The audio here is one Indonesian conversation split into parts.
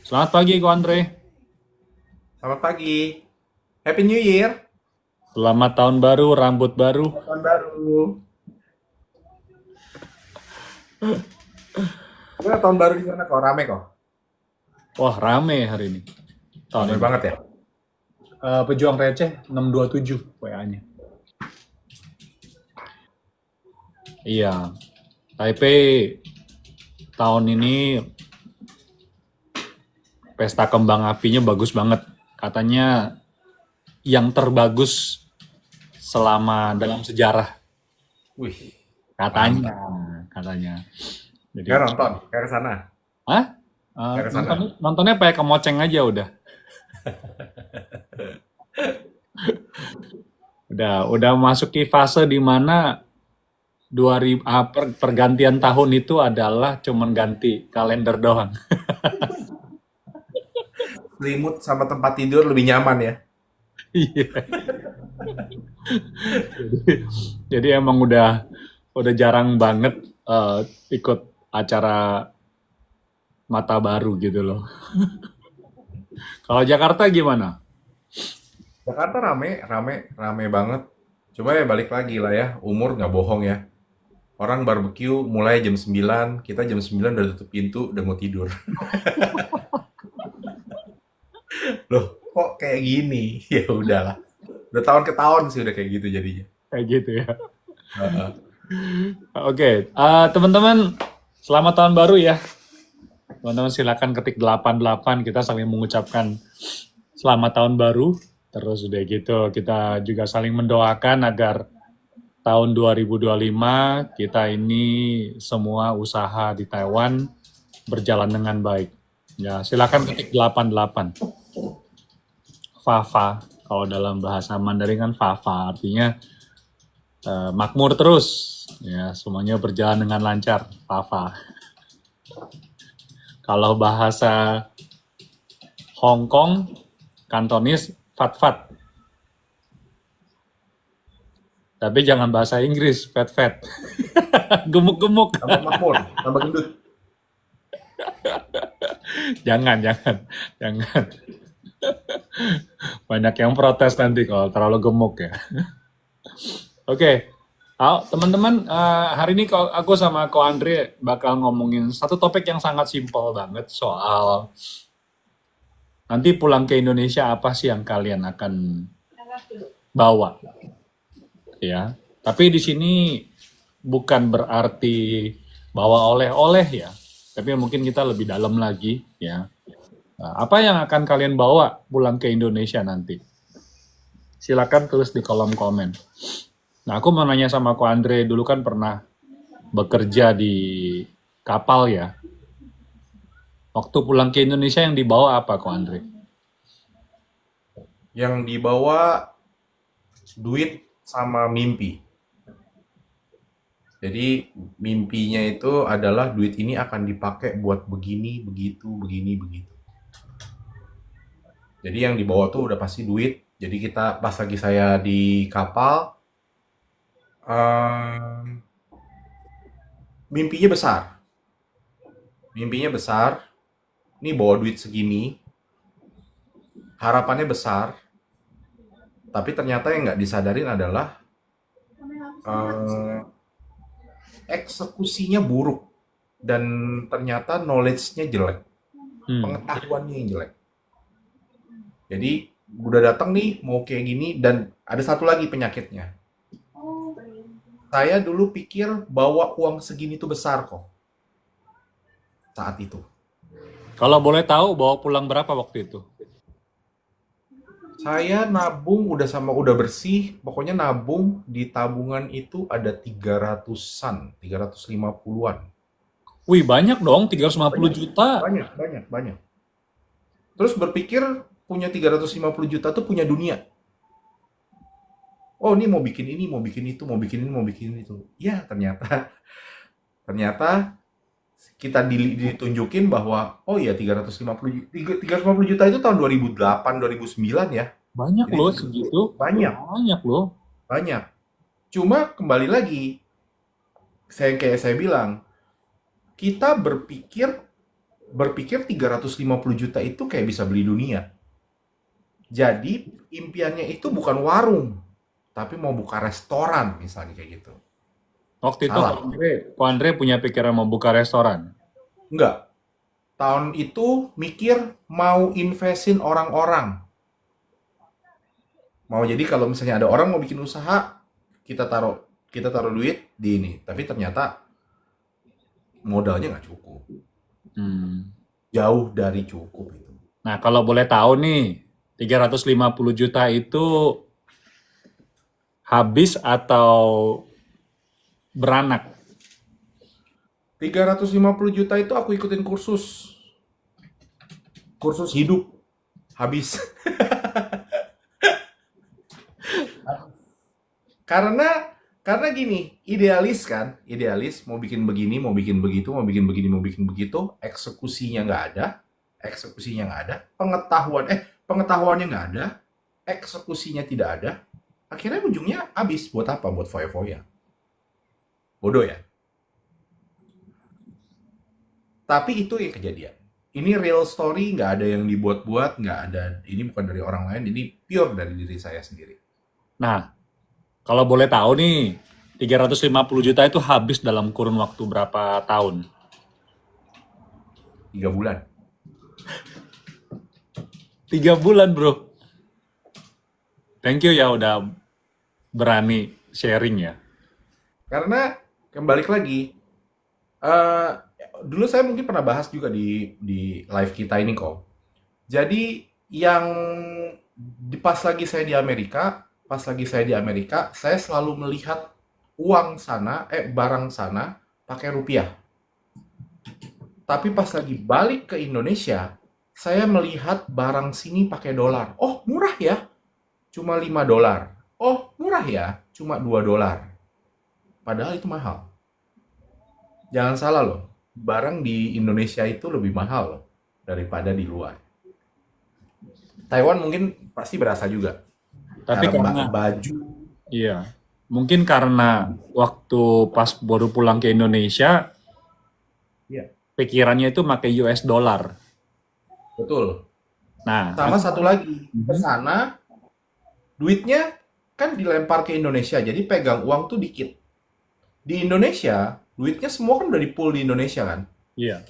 Selamat pagi, Ko Andre. Selamat pagi. Happy New Year. Selamat tahun baru, rambut baru. Selamat tahun baru. Gimana tahun baru di sana kok? Rame kok? Wah, rame hari ini, tahun Rame ini. banget ya? Pejuang receh 627 WA-nya. Iya, Taipei tahun ini pesta kembang apinya bagus banget. Katanya yang terbagus selama dalam sejarah. Wih, Katanya, mantap. katanya. Jadi, Kayak nonton, kayak ke sana. ah, Kayak ke sana. nontonnya pakai kemoceng aja udah. Udah masuki fase di mana 2000 pergantian tahun itu adalah cuman ganti kalender doang. Selimut sama tempat tidur lebih nyaman ya. Iya. Jadi emang udah jarang banget ikut acara mata baru gitu loh. Kalau Jakarta gimana? Jakarta rame, rame, rame banget. Cuma ya balik lagi lah ya, umur nggak bohong ya. Orang barbeque mulai jam 9, kita jam 9 udah tutup pintu, udah mau tidur. Loh, kok kayak gini? Ya udahlah. Udah tahun ke tahun sih udah kayak gitu jadinya. Kayak gitu ya. Heeh. Oke, teman-teman, selamat tahun baru ya. Teman-teman silakan ketik 88, kita saling mengucapkan selamat tahun baru. Terus udah gitu kita juga saling mendoakan agar tahun 2025 kita ini semua usaha di Taiwan berjalan dengan baik. Ya, silakan ketik 88. Fafa, kalau dalam bahasa Mandarin kan Fafa, artinya makmur terus. Ya, semuanya berjalan dengan lancar, Fafa. Kalau bahasa Hong Kong, Kantonis, Fat-Fat. Tapi jangan bahasa Inggris, Fat-Fat. Gemuk-gemuk. Tambah makmur, tambah gendut. Jangan. Jangan. Banyak yang protes nanti kalau terlalu gemuk ya. Oke, teman-teman, hari ini aku sama Ko Andre bakal ngomongin satu topik yang sangat simpel banget soal nanti pulang ke Indonesia apa sih yang kalian akan bawa, ya. Tapi di sini bukan berarti bawa oleh-oleh ya, tapi mungkin kita lebih dalam lagi ya. Apa yang akan kalian bawa pulang ke Indonesia nanti? Silakan tulis di kolom komen. Nah, aku mau nanya sama Ko Andre, dulu kan pernah bekerja di kapal ya. Waktu pulang ke Indonesia yang dibawa apa, Ko Andre? Yang dibawa duit sama mimpi. Jadi mimpinya itu adalah duit ini akan dipakai buat begini, begitu, begini, begitu. Jadi yang dibawa tuh udah pasti duit. Jadi kita pas lagi saya di kapal, em, mimpinya besar. Mimpinya besar. Ini bawa duit segini, harapannya besar. Tapi ternyata yang nggak disadarin adalah eh, eksekusinya buruk dan ternyata knowledge-nya jelek, Hmm. pengetahuannya yang jelek. Jadi udah datang nih mau kayak gini dan ada satu lagi penyakitnya. Saya dulu pikir bawa uang segini tuh besar kok saat itu. Kalau boleh tahu bawa pulang berapa waktu itu? Saya nabung udah sama udah bersih, pokoknya nabung di tabungan itu ada 300-an, 350-an. Wih, banyak dong, 350 Banyak, juta. banyak, banyak, banyak. Terus berpikir punya 350 juta tuh punya dunia. Oh, ini mau bikin ini, mau bikin itu, mau bikin ini, mau bikin itu. Ya, ternyata ternyata kita ditunjukin bahwa oh ya 350 juta itu tahun 2008 2009 ya. Banyak Jadi loh itu segitu. banyak, Banyak loh. banyak. Cuma kembali lagi kayak saya bilang, kita berpikir berpikir 350 juta itu kayak bisa beli dunia. Jadi impiannya itu bukan warung, tapi mau buka restoran misalnya kayak gitu. Waktu itu Salah. Ko Andre punya pikiran mau buka restoran. Enggak. Tahun itu mikir mau investin orang-orang. Mau jadi kalau misalnya ada orang mau bikin usaha, kita taruh duit di ini. Tapi ternyata modalnya nggak cukup. Hmm. Jauh dari cukup itu. Nah, kalau boleh tahu nih, 350 juta itu habis atau beranak? 350 juta itu aku ikutin kursus. Kursus hidup. Habis. Karena karena gini, idealis kan, idealis mau bikin begini, mau bikin begitu, mau bikin begini, mau bikin begitu, eksekusinya nggak ada, pengetahuannya nggak ada, eksekusinya tidak ada, akhirnya ujungnya habis buat apa? Buat foya-foya. Bodoh ya. Tapi itu yang kejadian. Ini real story, nggak ada yang dibuat-buat, nggak ada. Ini bukan dari orang lain, ini pure dari diri saya sendiri. Nah, kalau boleh tahu nih, 350 juta itu habis dalam kurun waktu berapa tahun? 3 bulan. 3 bulan, bro. Thank you ya udah berani sharing ya. Karena kembali lagi, eh dulu saya mungkin pernah bahas juga di live kita ini kok. Jadi yang pas lagi saya di Amerika, saya selalu melihat barang sana pakai rupiah. Tapi pas lagi balik ke Indonesia, saya melihat barang sini pakai dolar. Oh, murah ya, cuma 5 dolar. Oh, murah ya, cuma 2 dolar. Padahal itu mahal. Jangan salah loh, barang di Indonesia itu lebih mahal loh daripada di luar. Taiwan mungkin pasti berasa juga. Tapi karena, Baju, iya, mungkin karena waktu pas baru pulang ke Indonesia, ya pikirannya itu pakai US dollar. betul. Nah, Sama satu lagi, ke Mhm. sana duitnya kan dilempar ke Indonesia, jadi pegang uang tuh dikit. Di Indonesia, duitnya semua kan udah di pool di Indonesia kan. Iya,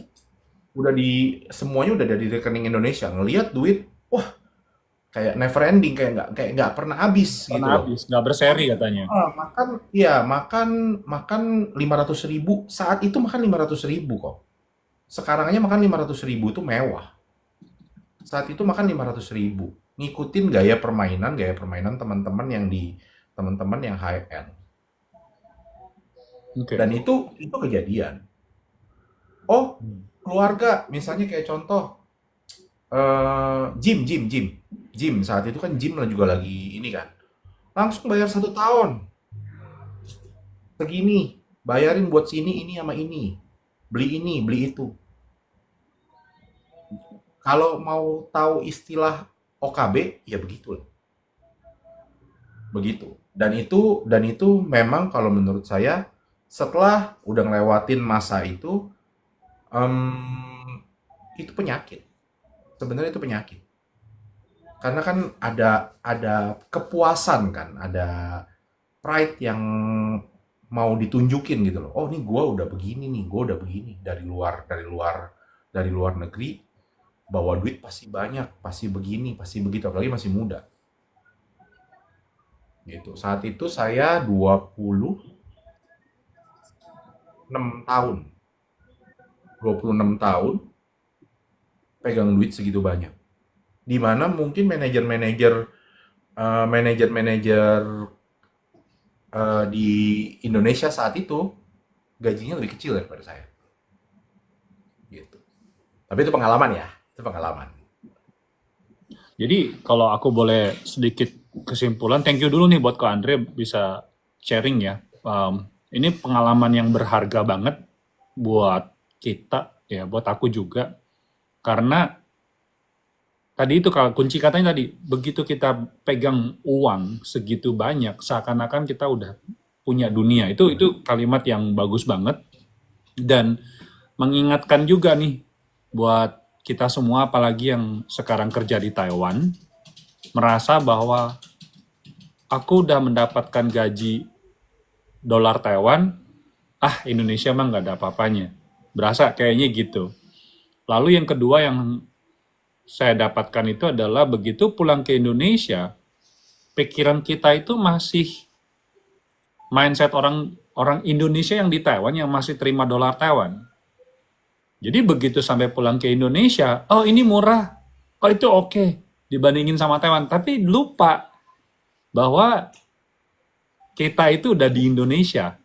Semuanya udah dari rekening Indonesia. Ngelihat duit, wah kayak never ending, kayak nggak pernah habis pernah gitu loh. habis, nggak berseri katanya. Makan 500 ribu saat itu, makan 500 ribu kok. Sekarang aja makan 500 ribu itu mewah. Saat itu makan 500 ribu, ngikutin gaya permainan teman-teman yang high end. Oke. Dan itu kejadian. Oh, keluarga misalnya kayak contoh, gym saat itu kan gym lah juga lagi ini kan, langsung bayar 1 tahun segini, bayarin buat sini ini sama ini beli itu. Kalau mau tahu istilah OKB ya begitu, begitu. Dan itu memang kalau menurut saya setelah udah ngelewatin masa itu penyakit. Sebenarnya itu penyakit. Karena kan ada kepuasan kan, ada pride yang mau ditunjukin gitu loh. Oh, nih gue udah begini nih, gue udah begini dari luar negeri, bawa duit pasti banyak, pasti begini, pasti begitu, apalagi masih muda. Gitu. Saat itu saya 26 tahun. 26 tahun pegang duit segitu banyak. Di mana mungkin manajer-manajer di Indonesia saat itu gajinya lebih kecil daripada saya. Gitu. Tapi itu pengalaman ya, itu pengalaman. Jadi kalau aku boleh sedikit kesimpulan, thank you dulu nih buat Ko Andre bisa sharing ya. Ini pengalaman yang berharga banget buat kita, ya buat aku juga. Karena tadi itu kalau kunci katanya tadi, begitu kita pegang uang segitu banyak, seakan-akan kita udah punya dunia. Itu kalimat yang bagus banget dan mengingatkan juga nih buat kita semua, apalagi yang sekarang kerja di Taiwan, merasa bahwa aku udah mendapatkan gaji dolar Taiwan, Indonesia mah nggak ada apa-apanya. Berasa kayaknya gitu. Lalu yang kedua yang saya dapatkan itu adalah begitu pulang ke Indonesia, pikiran kita itu masih mindset orang orang Indonesia yang di Taiwan yang masih terima dolar Taiwan. Jadi begitu sampai pulang ke Indonesia, oh ini murah, oh itu oke dibandingin sama Taiwan. Tapi lupa bahwa kita itu udah di Indonesia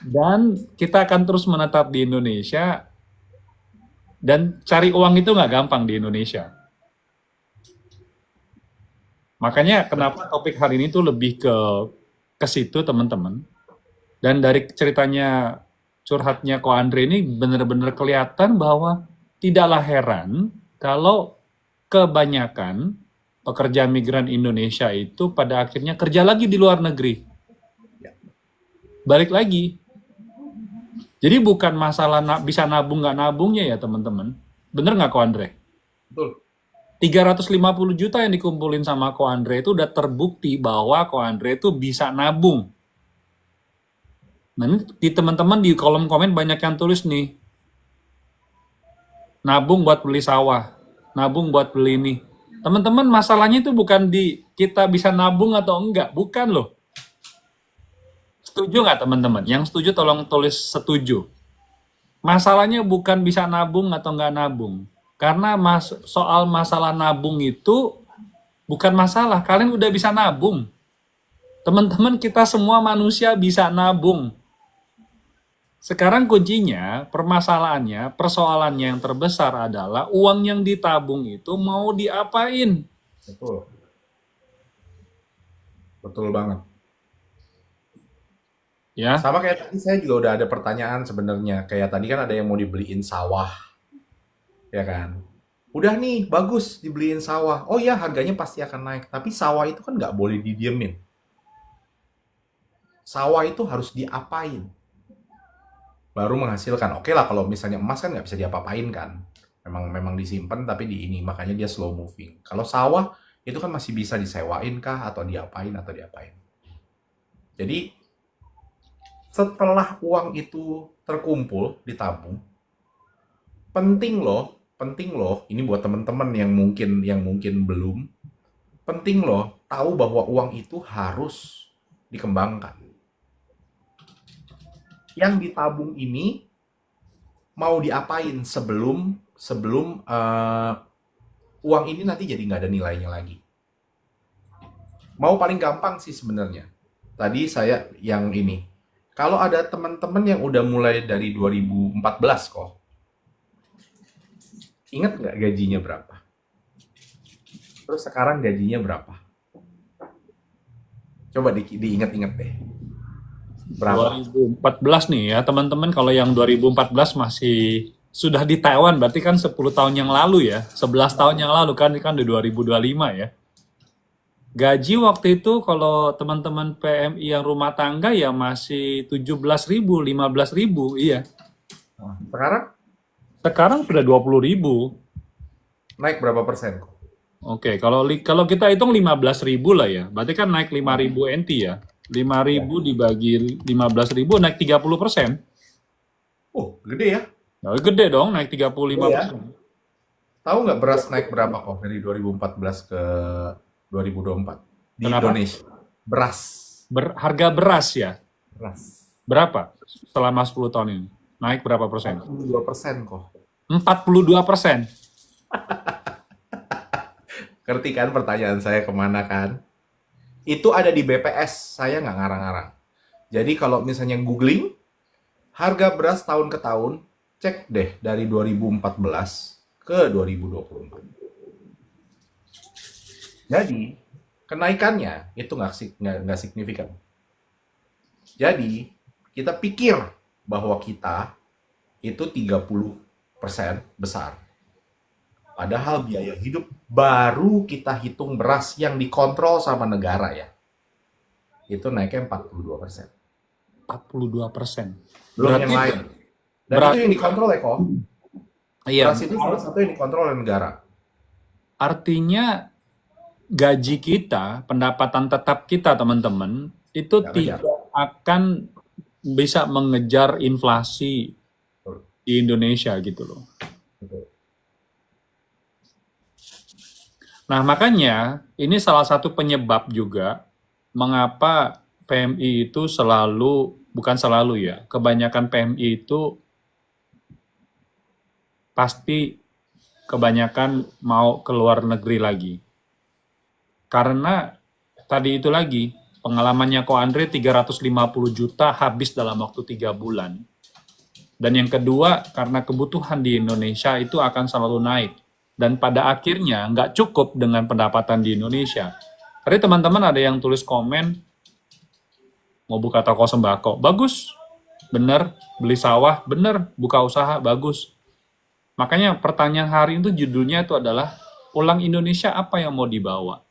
dan kita akan terus menetap di Indonesia dan cari uang itu nggak gampang di Indonesia. Makanya kenapa topik hari ini tuh lebih ke situ teman-teman. Dan dari ceritanya curhatnya Ko Andre ini benar-benar kelihatan bahwa tidaklah heran kalau kebanyakan pekerja migran Indonesia itu pada akhirnya kerja lagi di luar negeri. Balik lagi. Jadi bukan masalah bisa nabung nggak nabungnya ya teman-teman. Bener nggak Ko Andre? Betul. 350 juta yang dikumpulin sama Ko Andre itu udah terbukti bahwa Ko Andre itu bisa nabung. Nah, ini di teman-teman di kolom komen banyak yang tulis nih, nabung buat beli sawah, nabung buat beli ini. Teman-teman, masalahnya itu bukan di kita bisa nabung atau enggak, bukan loh. Setuju nggak teman-teman? Yang setuju tolong tulis setuju. Masalahnya bukan bisa nabung atau enggak nabung. Karena soal masalah nabung itu bukan masalah, kalian udah bisa nabung. Teman-teman, kita semua manusia bisa nabung. Sekarang kuncinya, permasalahannya, persoalannya yang terbesar adalah uang yang ditabung itu mau diapain? Betul. Betul banget. Ya, Sama kayak tadi saya juga udah ada pertanyaan sebenarnya. Kayak tadi kan ada yang mau dibeliin sawah, ya kan? Udah nih, bagus dibeliin sawah. Oh ya, harganya pasti akan naik. Tapi sawah itu kan nggak boleh didiemin. Sawah itu harus diapain? Baru menghasilkan. Oke lah, kalau misalnya emas kan nggak bisa diapa-apain kan. Memang disimpan tapi di ini. Makanya dia slow moving. Kalau sawah, itu kan masih bisa disewain kah? Atau diapain, atau diapain. Jadi, setelah uang itu terkumpul, ditabung, penting loh, ini buat teman-teman yang mungkin belum, penting loh tahu bahwa uang itu harus dikembangkan. Yang ditabung ini mau diapain sebelum sebelum uang ini nanti jadi nggak ada nilainya lagi. Mau paling gampang sih sebenarnya. Tadi saya yang ini. Kalau ada teman-teman yang udah mulai dari 2014 kok, ingat nggak gajinya berapa? Terus sekarang gajinya berapa? Coba diingat-ingat deh. Berapa? 2014 nih ya teman-teman, kalau yang 2014 masih sudah di Taiwan, berarti kan 10 tahun yang lalu ya, 11 tahun yang lalu kan di 2025 ya. Gaji waktu itu kalau teman-teman PMI yang rumah tangga ya masih 17.000, 15.000, iya. Sekarang Sekarang sudah 20.000. naik berapa persen kok? Oke, kalau kita hitung 15.000 lah ya. Berarti kan naik 5.000 NT ya. 5.000 Ya. dibagi 15.000 naik 30%. Oh, gede ya. Nah, gede dong, naik 35%. Tahu nggak beras naik berapa kok dari 2014 ke 2024 di Kenapa? Indonesia? Beras. Harga beras ya. Beras. Berapa selama 10 tahun ini? Naik berapa persen? 42% kok. 42%. Ngerti kan pertanyaan saya kemana kan? Itu ada di BPS, saya nggak ngarang-ngarang. Jadi kalau misalnya googling, harga beras tahun ke tahun, cek deh dari 2014 ke 2024. Jadi, kenaikannya itu nggak signifikan. Jadi, kita pikir bahwa kita itu 30% besar. Padahal biaya hidup baru kita hitung beras yang dikontrol sama negara ya. Itu naiknya 42%. 42%. Belum yang lain. Dan itu yang dikontrol ya kok. Iya, Beras itu salah satu yang dikontrol oleh negara. artinya gaji kita, pendapatan tetap kita teman-teman, itu Nggak ngejar. tidak akan bisa mengejar inflasi Betul. di Indonesia gitu loh. Betul. Nah, makanya ini salah satu penyebab juga mengapa PMI itu selalu, bukan selalu ya, kebanyakan PMI itu pasti kebanyakan mau ke luar negeri lagi. Karena tadi itu lagi, pengalamannya Ko Andre 350 juta habis dalam waktu 3 bulan. Dan yang kedua, karena kebutuhan di Indonesia itu akan selalu naik. Dan pada akhirnya nggak cukup dengan pendapatan di Indonesia. Tadi teman-teman ada yang tulis komen, mau buka toko sembako. Bagus, bener. Beli sawah, bener. Buka usaha, bagus. Makanya pertanyaan hari itu judulnya itu adalah, pulang Indonesia apa yang mau dibawa?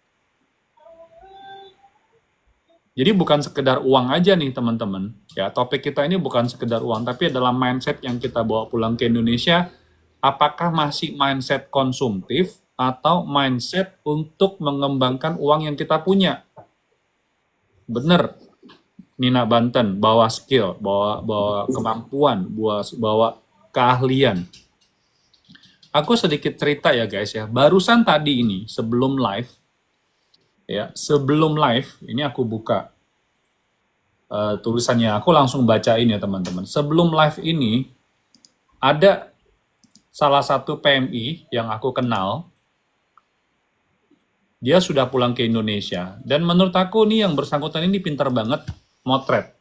Jadi bukan sekedar uang aja nih teman-teman. Ya, topik kita ini bukan sekedar uang, tapi adalah mindset yang kita bawa pulang ke Indonesia. Apakah masih mindset konsumtif atau mindset untuk mengembangkan uang yang kita punya? Bener, Nina Banten, bawa skill, bawa kemampuan, bawa keahlian. Aku sedikit cerita ya guys ya. Barusan tadi ini sebelum live, ini aku buka tulisannya, aku langsung bacain ya teman-teman. Sebelum live ini ada salah satu PMI yang aku kenal, dia sudah pulang ke Indonesia. Dan menurut aku nih yang bersangkutan ini pintar banget motret.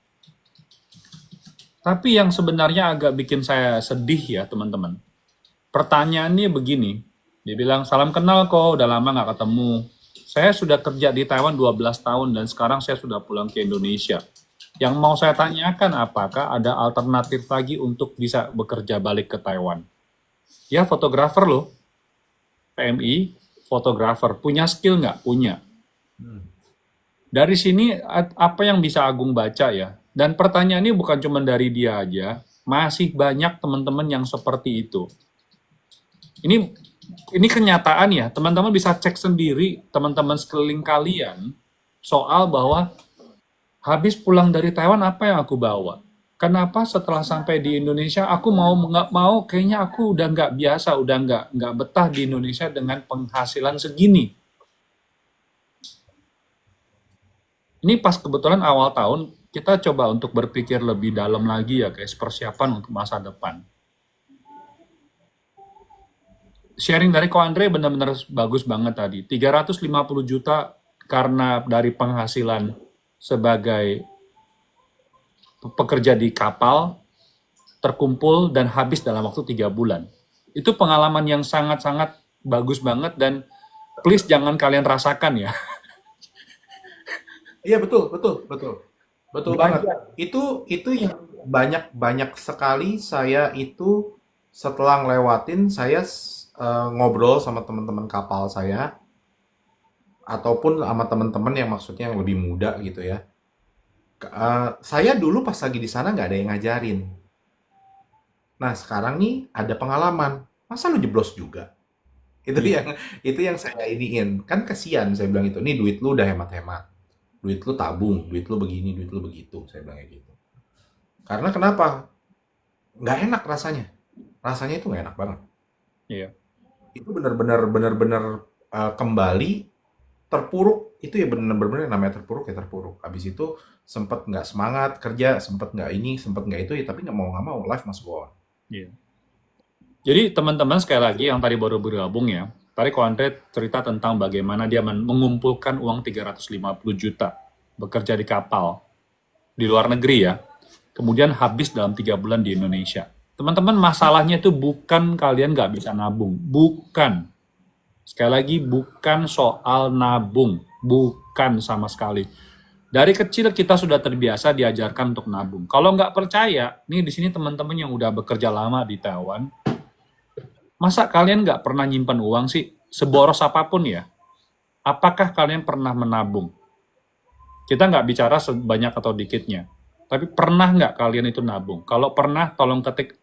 Tapi yang sebenarnya agak bikin saya sedih ya teman-teman. Pertanyaannya begini, dia bilang, salam kenal kok, udah lama nggak ketemu. Saya sudah kerja di Taiwan 12 tahun dan sekarang saya sudah pulang ke Indonesia. Yang mau saya tanyakan, apakah ada alternatif lagi untuk bisa bekerja balik ke Taiwan? Ya, fotografer loh. PMI, fotografer. Punya skill nggak? Punya. Hmm. Dari sini, apa yang bisa Agung baca ya? Dan pertanyaan ini bukan cuma dari dia aja. Masih banyak teman-teman yang seperti itu. Ini kenyataan ya. Teman-teman bisa cek sendiri, teman-teman sekeliling kalian, soal bahwa habis pulang dari Taiwan, apa yang aku bawa? Kenapa setelah sampai di Indonesia, aku mau nggak mau, kayaknya aku udah nggak biasa, udah nggak betah di Indonesia dengan penghasilan segini. Ini pas kebetulan awal tahun, kita coba untuk berpikir lebih dalam lagi ya guys, persiapan untuk masa depan. Sharing dari Ko Andre benar-benar bagus banget tadi. 350 juta karena dari penghasilan sebagai pekerja di kapal, terkumpul dan habis dalam waktu 3 bulan. Itu pengalaman yang sangat-sangat bagus banget dan please jangan kalian rasakan ya. Iya, betul, betul, betul. Betul banget. Belajar. Itu yang banyak sekali saya itu setelah ngelewatin, saya ngobrol sama teman-teman kapal saya ataupun sama teman-teman yang maksudnya yang lebih muda gitu ya. Saya dulu pas lagi di sana nggak ada yang ngajarin. Nah, sekarang nih ada pengalaman. Masa lu jeblos juga? Itu Iya. yang itu yang saya iniin. Kan kasihan saya bilang itu. Nih duit lu udah hemat-hemat. Duit lu tabung, duit lu begini, duit lu begitu. Saya bilang kayak gitu. Karena kenapa? Nggak enak rasanya. Rasanya itu nggak enak banget. Iya. Itu benar-benar kembali terpuruk. Itu ya benar-benar namanya terpuruk ya terpuruk. Habis itu sempet nggak semangat kerja, sempet nggak ini, sempet nggak itu ya. Tapi nggak mau life must go on. Iya. Jadi teman-teman sekali lagi yang tadi baru bergabung ya, tadi Ko Andre cerita tentang bagaimana dia mengumpulkan uang 350 juta bekerja di kapal di luar negeri ya, kemudian habis dalam 3 bulan di Indonesia. Teman-teman masalahnya itu bukan kalian nggak bisa nabung, bukan. Sekali lagi bukan soal nabung, bukan sama sekali. Dari kecil kita sudah terbiasa diajarkan untuk nabung. Kalau nggak percaya, nih di sini teman-teman yang udah bekerja lama di Taiwan, masa kalian nggak pernah nyimpan uang sih? Seboros apapun ya. Apakah kalian pernah menabung? Kita nggak bicara sebanyak atau dikitnya. Tapi pernah nggak kalian itu nabung? Kalau pernah, tolong ketik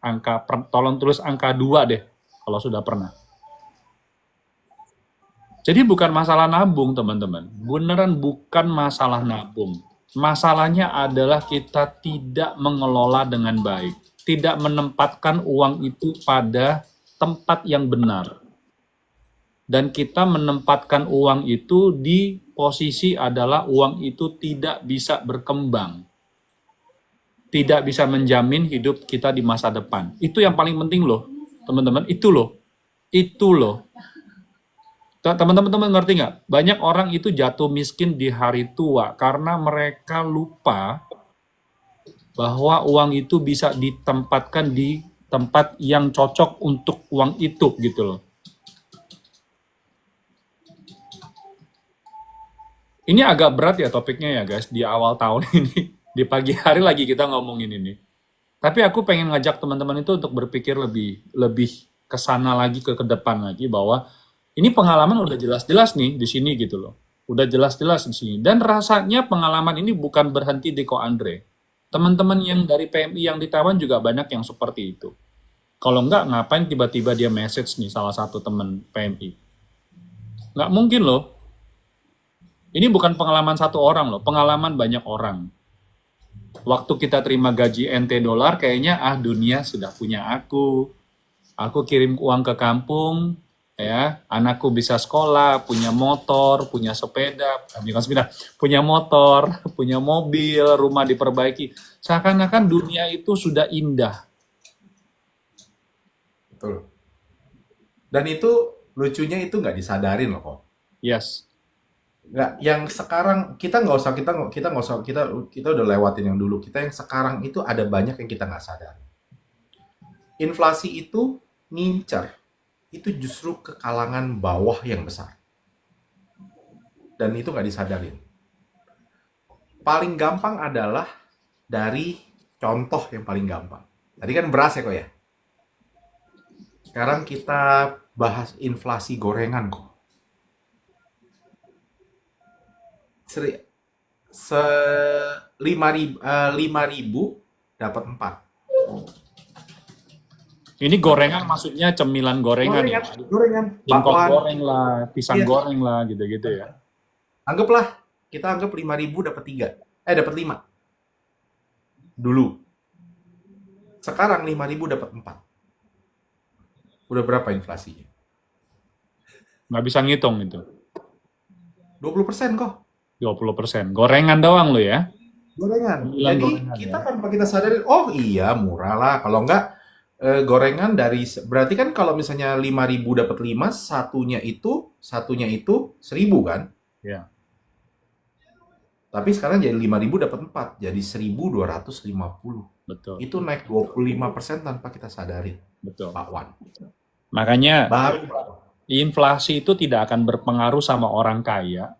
tolong tulis angka 2 deh. kalau sudah pernah. Jadi bukan masalah nabung, teman-teman. Beneran bukan masalah nabung. Masalahnya adalah kita tidak mengelola dengan baik. Tidak menempatkan uang itu pada tempat yang benar. Dan kita menempatkan uang itu di posisi adalah uang itu tidak bisa berkembang. Tidak bisa menjamin hidup kita di masa depan. Itu yang paling penting loh, teman-teman. Itu loh. Itu loh. Teman-teman ngerti nggak? Banyak orang itu jatuh miskin di hari tua karena mereka lupa bahwa uang itu bisa ditempatkan di tempat yang cocok untuk uang itu gitu loh. Ini agak berat ya topiknya ya guys di awal tahun ini. Di pagi hari lagi kita ngomongin ini. Tapi aku pengen ngajak teman-teman itu untuk berpikir lebih ke sana lagi, ke depan lagi bahwa ini pengalaman udah jelas-jelas nih di sini gitu loh. Udah jelas-jelas di sini. Dan rasanya pengalaman ini bukan berhenti di Ko Andre. Teman-teman yang dari PMI yang di Taiwan juga banyak yang seperti itu. Kalau enggak, ngapain tiba-tiba dia message nih salah satu teman PMI. Nggak mungkin loh. Ini bukan pengalaman satu orang loh, pengalaman banyak orang. Waktu kita terima gaji NT dolar, kayaknya dunia sudah punya aku. Aku kirim uang ke kampung, ya, anakku bisa sekolah, punya motor, punya sepeda, bukan sepeda, punya motor, punya mobil, rumah diperbaiki. Seakan-akan dunia itu sudah indah. Betul. Dan itu lucunya itu nggak disadarin loh kok. Yes, Nggak, yang sekarang kita udah lewatin yang dulu. Kita yang sekarang itu ada banyak yang kita nggak sadar. Inflasi itu ngincer, itu justru ke kalangan bawah yang besar. Dan itu nggak disadarin. Paling gampang adalah dari contoh yang paling gampang. Tadi kan beras ya kok ya. Sekarang kita bahas inflasi gorengan kok. 5.000 dapat 4. ini gorengan maksudnya cemilan gorengan ya. Gorengan, Singkong bakwan. goreng lah, pisang Iya. goreng lah, gitu-gitu ya. Anggaplah, kita anggap 5.000 dapat 3. Dapat 5. Dulu. Sekarang 5.000 dapat 4. Udah berapa inflasinya? Nggak bisa ngitung itu. 20% kok. 20%. Gorengan doang lo ya. Gorengan. Cemilan Jadi gorengan kita ya. tanpa kita sadarin, oh iya murah lah. Kalau enggak, gorengan berarti kan kalau misalnya 5.000 dapat 5, satunya itu 1.000 kan? Ya. Tapi sekarang jadi 5.000 dapat 4, jadi 1.250. Betul, Itu naik 25% tanpa kita sadarin, betul. Pak Wan. Makanya Baru. inflasi itu tidak akan berpengaruh sama orang kaya.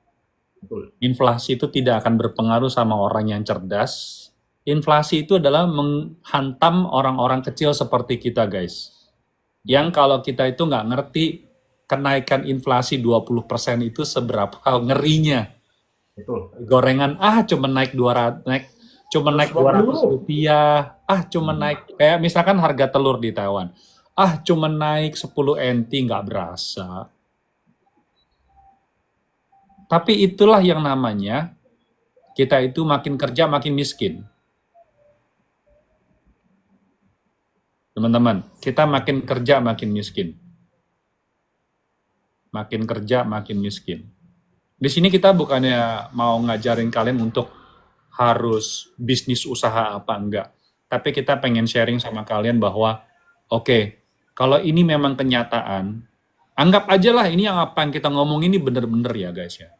Betul. Inflasi itu tidak akan berpengaruh sama orang yang cerdas. Inflasi itu adalah menghantam orang-orang kecil seperti kita, guys. Yang kalau kita itu nggak ngerti kenaikan inflasi 20% itu seberapa ngerinya. Betul. Gorengan, cuma naik 200 rupiah, cuma naik, kayak misalkan harga telur di Taiwan, cuma naik 10 NT, nggak berasa. Tapi itulah yang namanya kita itu makin kerja makin miskin. Teman-teman, kita makin kerja makin miskin. Makin kerja makin miskin. Di sini kita bukannya mau ngajarin kalian untuk harus bisnis usaha apa enggak. Tapi kita pengen sharing sama kalian bahwa oke, kalau ini memang kenyataan, anggap aja lah ini apa yang kita ngomong ini bener-bener ya guys ya.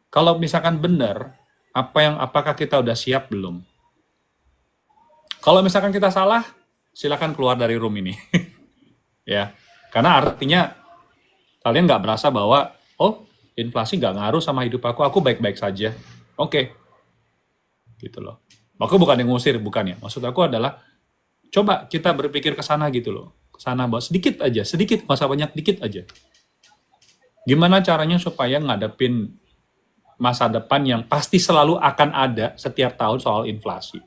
Kalau misalkan benar, apakah kita udah siap belum? Kalau misalkan kita salah, silakan keluar dari room ini. Ya, karena artinya kalian nggak berasa bahwa, inflasi nggak ngaruh sama hidup aku baik-baik saja. Oke. Gitu loh. Aku bukan yang ngusir, bukan ya. Maksud aku adalah, coba kita berpikir ke sana gitu loh. Ke sana bahwa sedikit aja, sedikit, nggak usah banyak, dikit aja. Gimana caranya supaya ngadepin masa depan yang pasti selalu akan ada setiap tahun soal inflasi.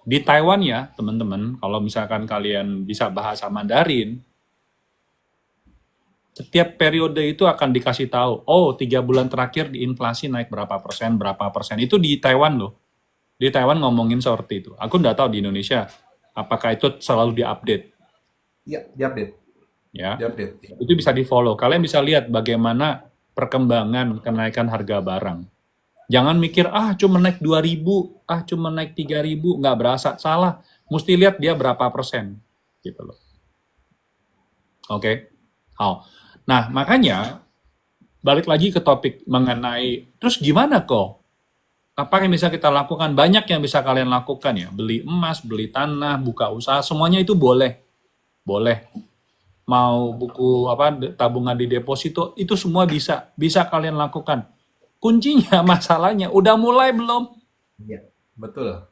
Di Taiwan ya, teman-teman, kalau misalkan kalian bisa bahasa Mandarin, Setiap periode itu akan dikasih tahu, oh 3 bulan terakhir di inflasi naik berapa persen. Itu di Taiwan loh. Di Taiwan ngomongin seperti itu. Aku nggak tahu di Indonesia apakah itu selalu diupdate Iya, diupdate, ya. diupdate. Itu bisa di-follow. Kalian bisa lihat bagaimana perkembangan kenaikan harga barang. Jangan mikir, cuma naik 2.000, cuma naik 3.000, nggak berasa. Salah. Mesti lihat dia berapa persen. Gitu loh. Oke. Nah, makanya, balik lagi ke topik mengenai, terus gimana kok? Apa yang bisa kita lakukan? Banyak yang bisa kalian lakukan ya. Beli emas, beli tanah, buka usaha, semuanya itu boleh. Boleh. Mau buku tabungan di deposito, itu semua bisa kalian lakukan. Kuncinya, masalahnya, udah mulai belum? Iya, betul.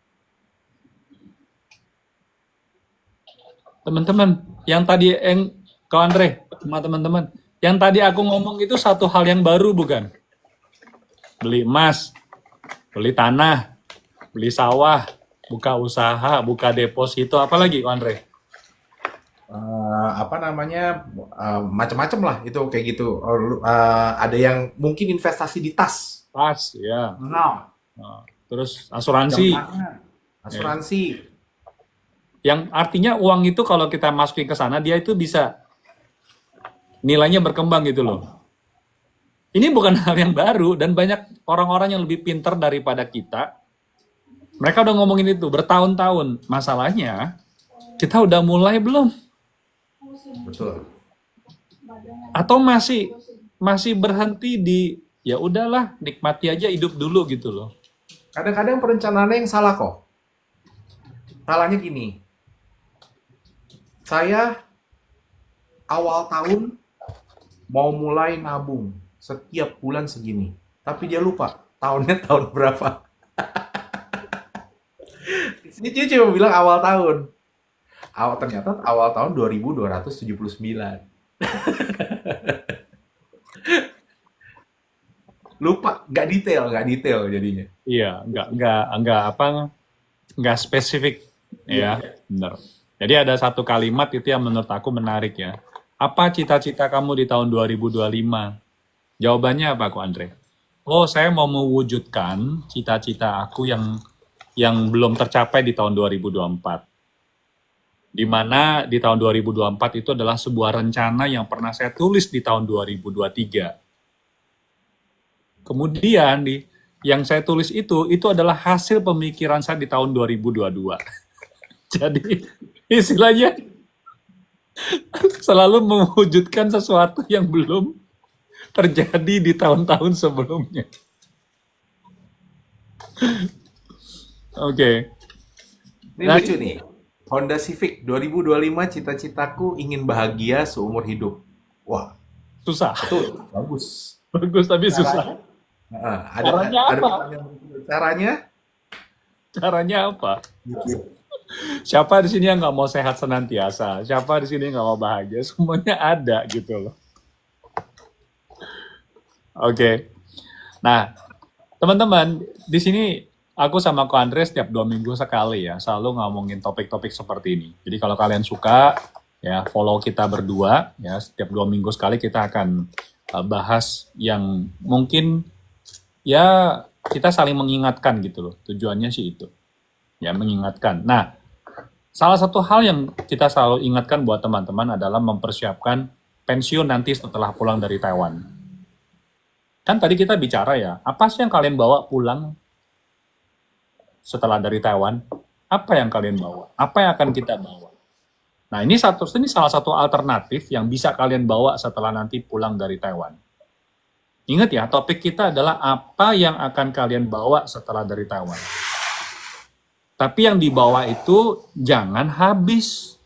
Teman-teman, yang tadi Kak Andre, sama teman-teman, yang tadi aku ngomong itu satu hal yang baru bukan? Beli emas, beli tanah, beli sawah, buka usaha, buka deposito, apa lagi Kak Andre? Apa namanya, macam-macam lah itu kayak gitu. Ada yang mungkin investasi di tas. Pas, ya. Nah, Nah, terus jam asuransi, tangan, ya. asuransi. Yang artinya uang itu kalau kita masukin ke sana, dia itu bisa nilainya berkembang gitu loh. Ini bukan hal yang baru dan banyak orang-orang yang lebih pintar daripada kita. Mereka udah ngomongin itu bertahun-tahun. Masalahnya, kita udah mulai belum? Betul. Atau masih berhenti di ya udahlah, nikmati aja hidup dulu gitu loh. Kadang-kadang perencanaannya yang salah kok. Salahnya gini, saya awal tahun mau mulai nabung setiap bulan segini. Tapi dia lupa tahunnya tahun berapa. Ini dia cuma bilang awal tahun. Ternyata awal tahun 2279. Lupa, nggak detail jadinya. Iya, nggak spesifik ya, Iya. benar. Jadi ada satu kalimat itu yang menurut aku menarik ya. Apa cita-cita kamu di tahun 2025? Jawabannya apa, Ko Andre? Oh, saya mau mewujudkan cita-cita aku yang belum tercapai di tahun 2024. Di mana di tahun 2024 itu adalah sebuah rencana yang pernah saya tulis di tahun 2023. Kemudian yang saya tulis itu adalah hasil pemikiran saya di tahun 2022. Jadi istilahnya selalu mewujudkan sesuatu yang belum terjadi di tahun-tahun sebelumnya. Oke. Ini Nah, lucu nih. Honda Civic 2025 cita-citaku ingin bahagia seumur hidup. Wah, susah. betul, bagus. Bagus tapi susah. Caranya? Caranya Ada apa? pertanyaan berikutnya. Caranya? Caranya apa? Gitu. Siapa di sini yang nggak mau sehat senantiasa? Siapa di sini yang nggak mau bahagia? Semuanya ada gitu loh. Oke. Nah, teman-teman, di sini aku sama Ko Andre setiap 2 minggu sekali ya, selalu ngomongin topik-topik seperti ini. Jadi kalau kalian suka, ya follow kita berdua, ya setiap 2 minggu sekali kita akan bahas yang mungkin ya kita saling mengingatkan gitu loh. Tujuannya sih itu, ya mengingatkan. Nah, salah satu hal yang kita selalu ingatkan buat teman-teman adalah mempersiapkan pensiun nanti setelah pulang dari Taiwan. Kan tadi kita bicara ya, apa sih yang kalian bawa pulang setelah dari Taiwan? Apa yang kalian bawa? Apa yang akan kita bawa? Nah, ini salah satu alternatif yang bisa kalian bawa setelah nanti pulang dari Taiwan. Ingat ya, topik kita adalah apa yang akan kalian bawa setelah dari Taiwan. Tapi yang dibawa itu jangan habis.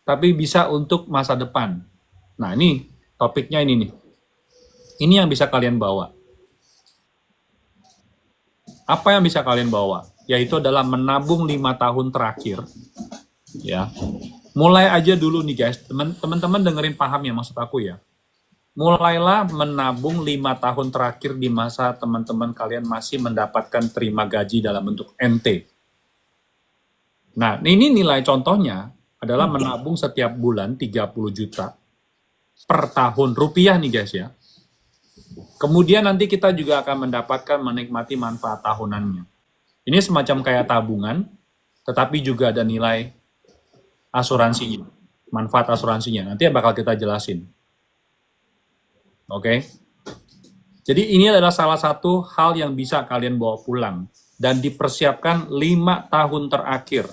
Tapi bisa untuk masa depan. Nah, ini topiknya ini nih. Ini yang bisa kalian bawa. Apa yang bisa kalian bawa? Yaitu adalah menabung 5 tahun terakhir. Ya. Mulai aja dulu nih guys. Teman-teman dengerin paham ya maksud aku ya. Mulailah menabung 5 tahun terakhir di masa teman-teman kalian masih mendapatkan terima gaji dalam bentuk NT. Nah, ini nilai contohnya adalah menabung setiap bulan 30 juta. per tahun rupiah nih guys ya. Kemudian nanti kita juga akan mendapatkan menikmati manfaat tahunannya. Ini semacam kayak tabungan, tetapi juga ada nilai asuransinya, manfaat asuransinya. Nanti bakal kita jelasin. Oke? Jadi ini adalah salah satu hal yang bisa kalian bawa pulang dan dipersiapkan 5 tahun terakhir.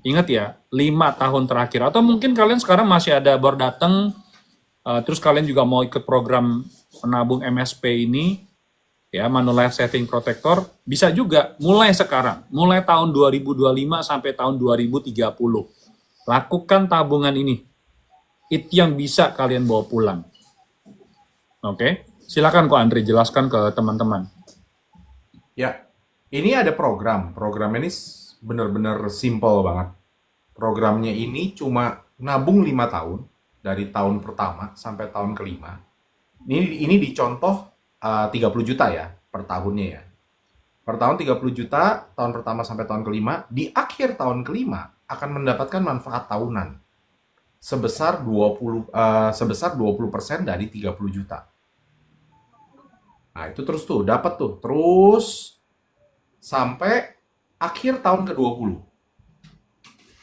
Ingat ya, 5 tahun terakhir. Atau mungkin kalian sekarang masih ada baru datang, terus kalian juga mau ikut program menabung MSP ini, ya, Manulife Saving Protector, bisa juga mulai sekarang, mulai tahun 2025 sampai tahun 2030. Lakukan tabungan ini. Itu yang bisa kalian bawa pulang. Oke? Silakan kok Andre jelaskan ke teman-teman. Ya, ini ada program. Program ini benar-benar simple banget. Programnya ini cuma nabung 5 tahun, dari tahun pertama sampai tahun kelima. Ini dicontoh 30 juta ya, per tahunnya ya. Per tahun 30 juta, tahun pertama sampai tahun kelima. Di akhir tahun kelima akan mendapatkan manfaat tahunan sebesar 20% dari 30 juta. Nah, itu terus tuh, dapat tuh, terus sampai akhir tahun ke-20.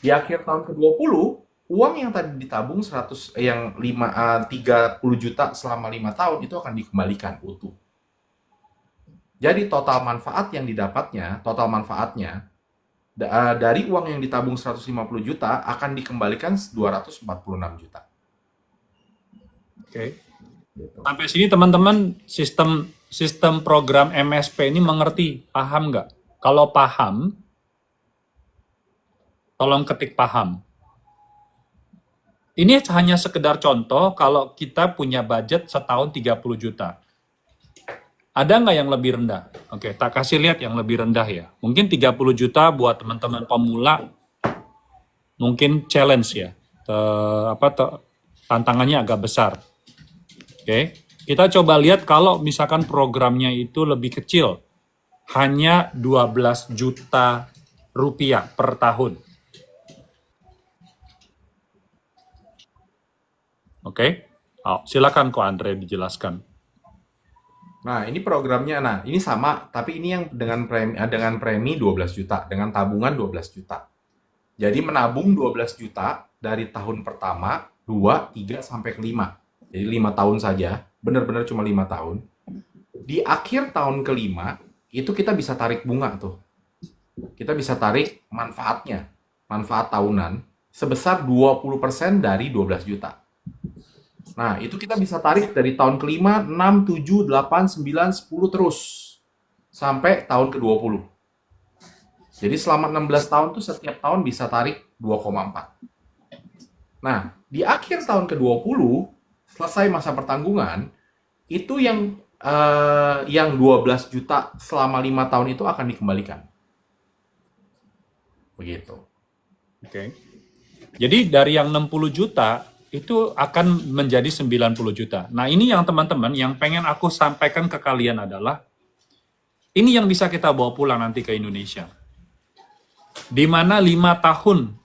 Di akhir tahun ke-20, uang yang tadi ditabung 30 juta selama 5 tahun itu akan dikembalikan utuh. Jadi total manfaatnya dari uang yang ditabung 150 juta akan dikembalikan 246 juta. Oke. Sampai sini teman-teman sistem program MSP ini mengerti, paham nggak? Kalau paham, tolong ketik paham. Ini hanya sekedar contoh kalau kita punya budget setahun 30 juta. Ada nggak yang lebih rendah? Oke, tak kasih lihat yang lebih rendah ya. Mungkin 30 juta buat teman-teman pemula, mungkin challenge ya. Tantangannya agak besar. Oke, kita coba lihat kalau misalkan programnya itu lebih kecil, hanya 12 juta rupiah per tahun. Oke, silakan kok Andre dijelaskan. Nah, ini programnya, ini sama, tapi ini yang dengan premi 12 juta, dengan tabungan 12 juta. Jadi menabung 12 juta dari tahun pertama, 2, 3, sampai ke 5. Jadi 5 tahun saja, benar-benar cuma 5 tahun. Di akhir tahun kelima, itu kita bisa tarik bunga tuh. Kita bisa tarik manfaatnya, manfaat tahunan, sebesar 20% dari 12 juta. Nah, itu kita bisa tarik dari tahun kelima, 6, 7, 8, 9, 10 terus. Sampai tahun ke-20. Jadi selama 16 tahun tuh setiap tahun bisa tarik 2,4. Nah, di akhir tahun ke-20, selesai masa pertanggungan, itu yang 12 juta selama 5 tahun itu akan dikembalikan. Begitu. Oke. Jadi dari yang 60 juta, itu akan menjadi 90 juta. Nah, ini yang teman-teman, yang pengen aku sampaikan ke kalian adalah, ini yang bisa kita bawa pulang nanti ke Indonesia. Di mana 5 tahun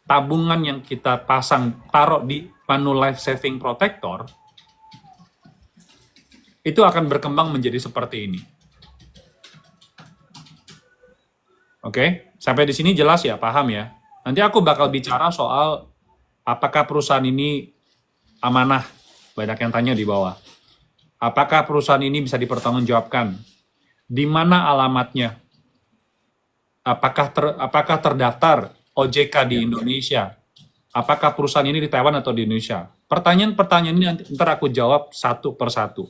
tabungan yang kita taruh di Manulife Saving Protector, itu akan berkembang menjadi seperti ini. Oke, sampai di sini jelas ya, paham ya? Nanti aku bakal bicara soal apakah perusahaan ini amanah? Banyak yang tanya di bawah. Apakah perusahaan ini bisa dipertanggungjawabkan? Di mana alamatnya? Apakah terdaftar OJK di Indonesia? Apakah perusahaan ini di Taiwan atau di Indonesia? Pertanyaan-pertanyaan ini ntar aku jawab satu persatu.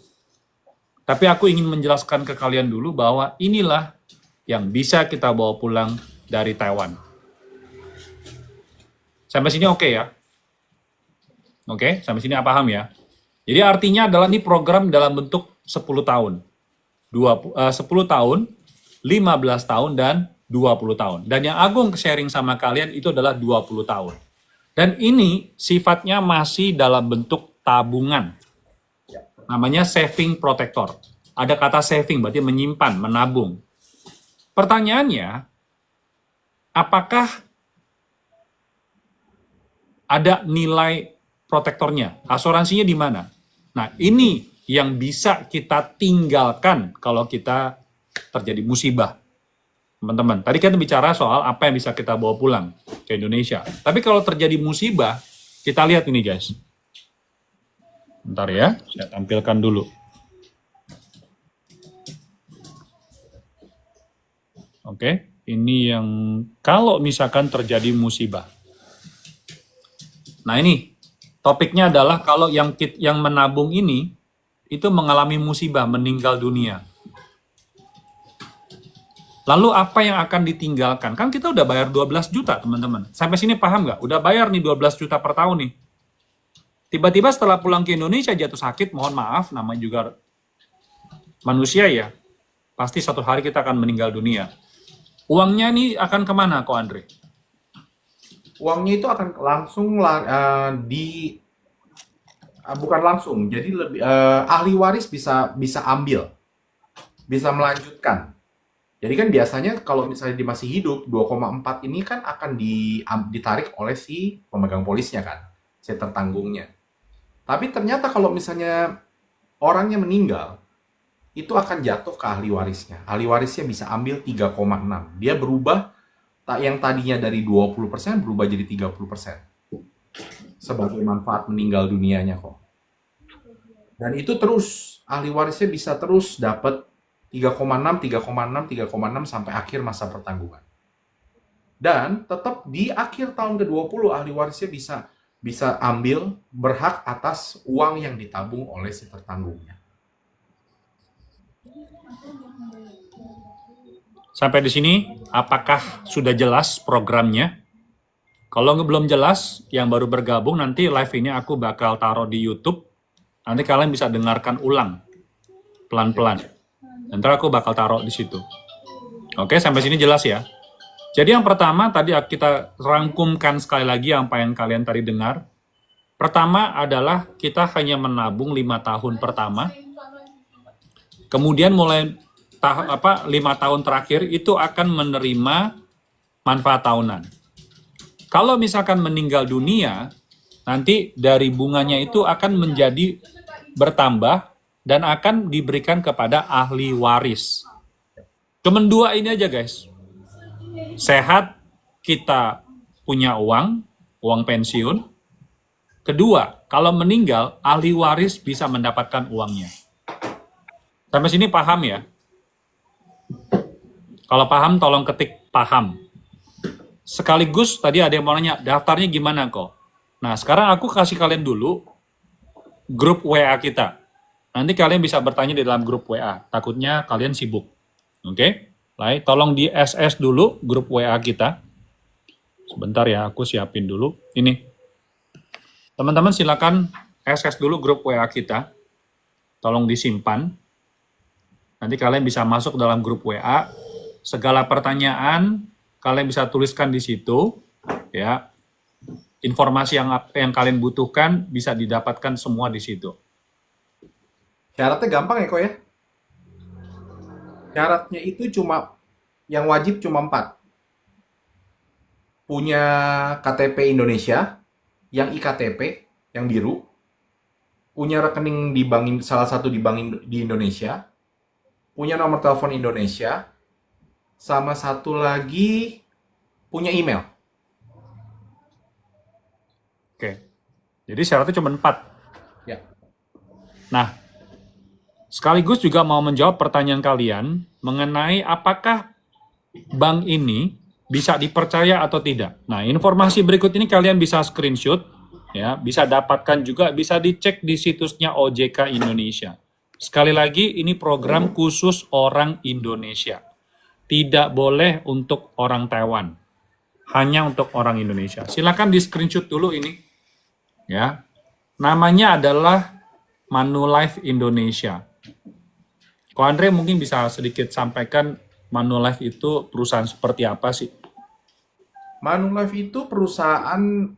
Tapi aku ingin menjelaskan ke kalian dulu bahwa inilah yang bisa kita bawa pulang dari Taiwan. Sampai sini oke ya? Oke, sampai sini paham ya? Jadi artinya adalah ini program dalam bentuk 10 tahun. 10 tahun, 15 tahun, dan 20 tahun. Dan yang Agung sharing sama kalian itu adalah 20 tahun. Dan ini sifatnya masih dalam bentuk tabungan. Namanya saving protector. Ada kata saving, berarti menyimpan, menabung. Pertanyaannya, apakah ada nilai protektornya, asuransinya di mana. Nah, ini yang bisa kita tinggalkan kalau kita terjadi musibah. Teman-teman, tadi kita bicara soal apa yang bisa kita bawa pulang ke Indonesia. Tapi kalau terjadi musibah, kita lihat ini guys. Bentar ya, saya tampilkan dulu. Oke, ini yang kalau misalkan terjadi musibah. Nah ini, topiknya adalah kalau yang menabung ini, itu mengalami musibah, meninggal dunia. Lalu apa yang akan ditinggalkan? Kan kita udah bayar 12 juta teman-teman. Sampai sini paham nggak? Udah bayar nih 12 juta per tahun nih. Tiba-tiba setelah pulang ke Indonesia jatuh sakit, mohon maaf, namanya juga manusia ya. Pasti satu hari kita akan meninggal dunia. Uangnya nih akan kemana kok Andre? Uangnya itu akan langsung bukan langsung, jadi lebih ahli waris bisa ambil, bisa melanjutkan. Jadi kan biasanya kalau misalnya dia masih hidup, 2,4 ini kan akan ditarik oleh si pemegang polisnya kan, si tertanggungnya. Tapi ternyata kalau misalnya orangnya meninggal, itu akan jatuh ke ahli warisnya. Ahli warisnya bisa ambil 3,6. Dia berubah, yang tadinya dari 20% berubah jadi 30%. Sebagai manfaat meninggal dunianya kok. Dan itu terus, ahli warisnya bisa terus dapat 3,6 sampai akhir masa pertanggungan. Dan tetap di akhir tahun ke-20 ahli warisnya bisa ambil berhak atas uang yang ditabung oleh si tertanggungnya. Sampai di sini, apakah sudah jelas programnya? Kalau belum jelas, yang baru bergabung nanti live ini aku bakal taruh di YouTube. Nanti kalian bisa dengarkan ulang pelan-pelan. Nanti aku bakal taruh di situ. Oke, sampai sini jelas ya. Jadi yang pertama tadi kita rangkumkan sekali lagi apa yang kalian tadi dengar. Pertama adalah kita hanya menabung 5 tahun pertama. Kemudian mulai 5 tahun terakhir itu akan menerima manfaat tahunan. Kalau misalkan meninggal dunia, nanti dari bunganya itu akan menjadi bertambah dan akan diberikan kepada ahli waris. Cuman 2 ini aja guys. Sehat, kita punya uang pensiun. Kedua, kalau meninggal, ahli waris bisa mendapatkan uangnya. Sampai sini paham ya? Kalau paham, tolong ketik paham. Sekaligus tadi ada yang mau nanya, daftarnya gimana kok? Nah, sekarang aku kasih kalian dulu grup WA kita. Nanti kalian bisa bertanya di dalam grup WA. Takutnya kalian sibuk. Oke? Baik, tolong di SS dulu grup WA kita. Sebentar ya, aku siapin dulu. Ini. Teman-teman silakan SS dulu grup WA kita. Tolong disimpan. Nanti kalian bisa masuk dalam grup WA. Segala pertanyaan kalian bisa tuliskan di situ, ya. Informasi yang kalian butuhkan bisa didapatkan semua di situ. Syaratnya gampang ya kok ya. Syaratnya itu yang wajib cuma 4. Punya KTP Indonesia, yang iktp, yang biru. Punya rekening di salah satu di bank di Indonesia. Punya nomor telepon Indonesia. Sama satu lagi punya email. Oke. Jadi syaratnya cuma 4. Ya. Nah, sekaligus juga mau menjawab pertanyaan kalian mengenai apakah bank ini bisa dipercaya atau tidak. Nah, informasi berikut ini kalian bisa screenshot, ya, bisa dapatkan juga, bisa dicek di situsnya OJK Indonesia. Sekali lagi, ini program khusus orang Indonesia. Tidak boleh untuk orang Taiwan. Hanya untuk orang Indonesia. Silakan di screenshot dulu ini. Ya. Namanya adalah Manulife Indonesia. Ko Andre mungkin bisa sedikit sampaikan Manulife itu perusahaan seperti apa sih? Manulife itu perusahaan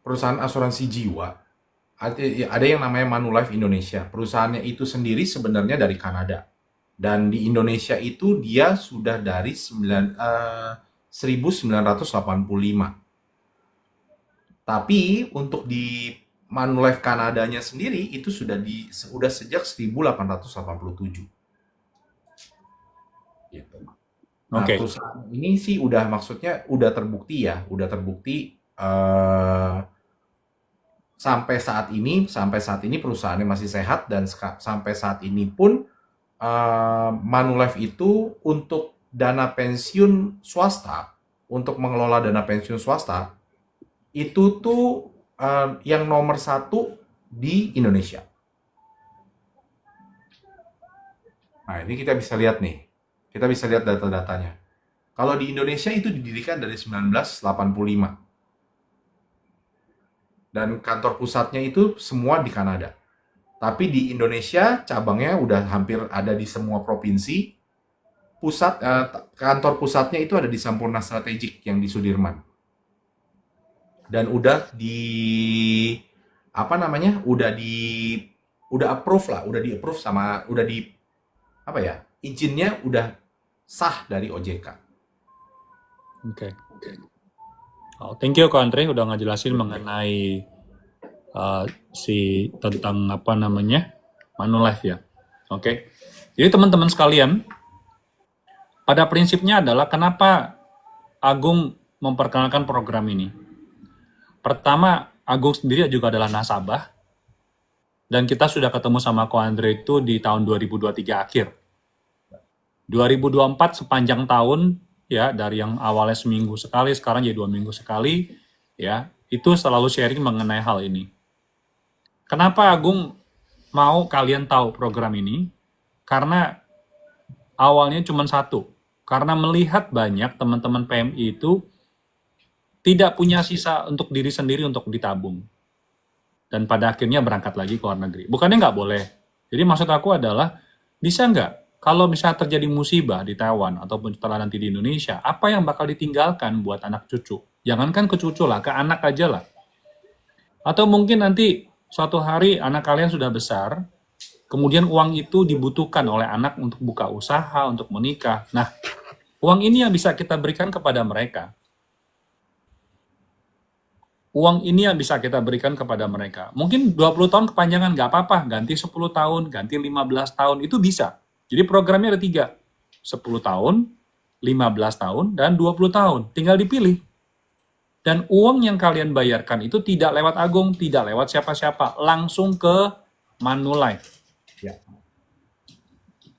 perusahaan asuransi jiwa. Ada yang namanya Manulife Indonesia. Perusahaannya itu sendiri sebenarnya dari Kanada. Dan di Indonesia itu dia sudah dari 1985. Tapi untuk di Manulife Kanadanya sendiri itu sudah sejak 1887 gitu. Nah, Oke. perusahaan ini sih udah terbukti ya, udah terbukti sampai saat ini perusahaannya masih sehat dan sampai saat ini pun Manulife itu untuk dana pensiun swasta, untuk mengelola dana pensiun swasta itu tuh yang nomor satu di Indonesia. Nah, ini kita bisa lihat nih. Kita bisa lihat data-datanya. Kalau di Indonesia itu didirikan dari 1985. Dan kantor pusatnya itu semua di Kanada. Tapi di Indonesia cabangnya udah hampir ada di semua provinsi. Kantor pusatnya itu ada di Sampurna Strategik yang di Sudirman. Dan udah di apa namanya? Udah approve lah, udah di approve sama udah di apa ya? Izinnya udah sah dari OJK. Oke. Oh, thank you Ko Andre udah ngejelasin mengenai tentang apa namanya Manulife ya. Oke. Jadi teman-teman sekalian, pada prinsipnya adalah kenapa Agung memperkenalkan program ini. Pertama, Agung sendiri juga adalah nasabah dan kita sudah ketemu sama Ko Andre itu di tahun 2023 akhir. 2024 sepanjang tahun ya, dari yang awalnya seminggu sekali sekarang jadi 2 minggu sekali ya, itu selalu sharing mengenai hal ini. Kenapa Agung mau kalian tahu program ini? Karena awalnya cuma satu, karena melihat banyak teman-teman PMI itu tidak punya sisa untuk diri sendiri untuk ditabung. Dan pada akhirnya berangkat lagi ke luar negeri. Bukannya nggak boleh. Jadi maksud aku adalah, bisa nggak kalau misalnya terjadi musibah di Taiwan ataupun setelah nanti di Indonesia, apa yang bakal ditinggalkan buat anak cucu? Jangankan ke cucu lah, ke anak aja lah. Atau mungkin nanti suatu hari anak kalian sudah besar, kemudian uang itu dibutuhkan oleh anak untuk buka usaha, untuk menikah. Nah, uang ini yang bisa kita berikan kepada mereka. Uang ini yang bisa kita berikan kepada mereka. Mungkin 20 tahun kepanjangan, nggak apa-apa. Ganti 10 tahun, ganti 15 tahun, itu bisa. Jadi programnya ada 3. 10 tahun, 15 tahun, dan 20 tahun. Tinggal dipilih. Dan uang yang kalian bayarkan itu tidak lewat Agung, tidak lewat siapa-siapa. Langsung ke Manulife. Ya.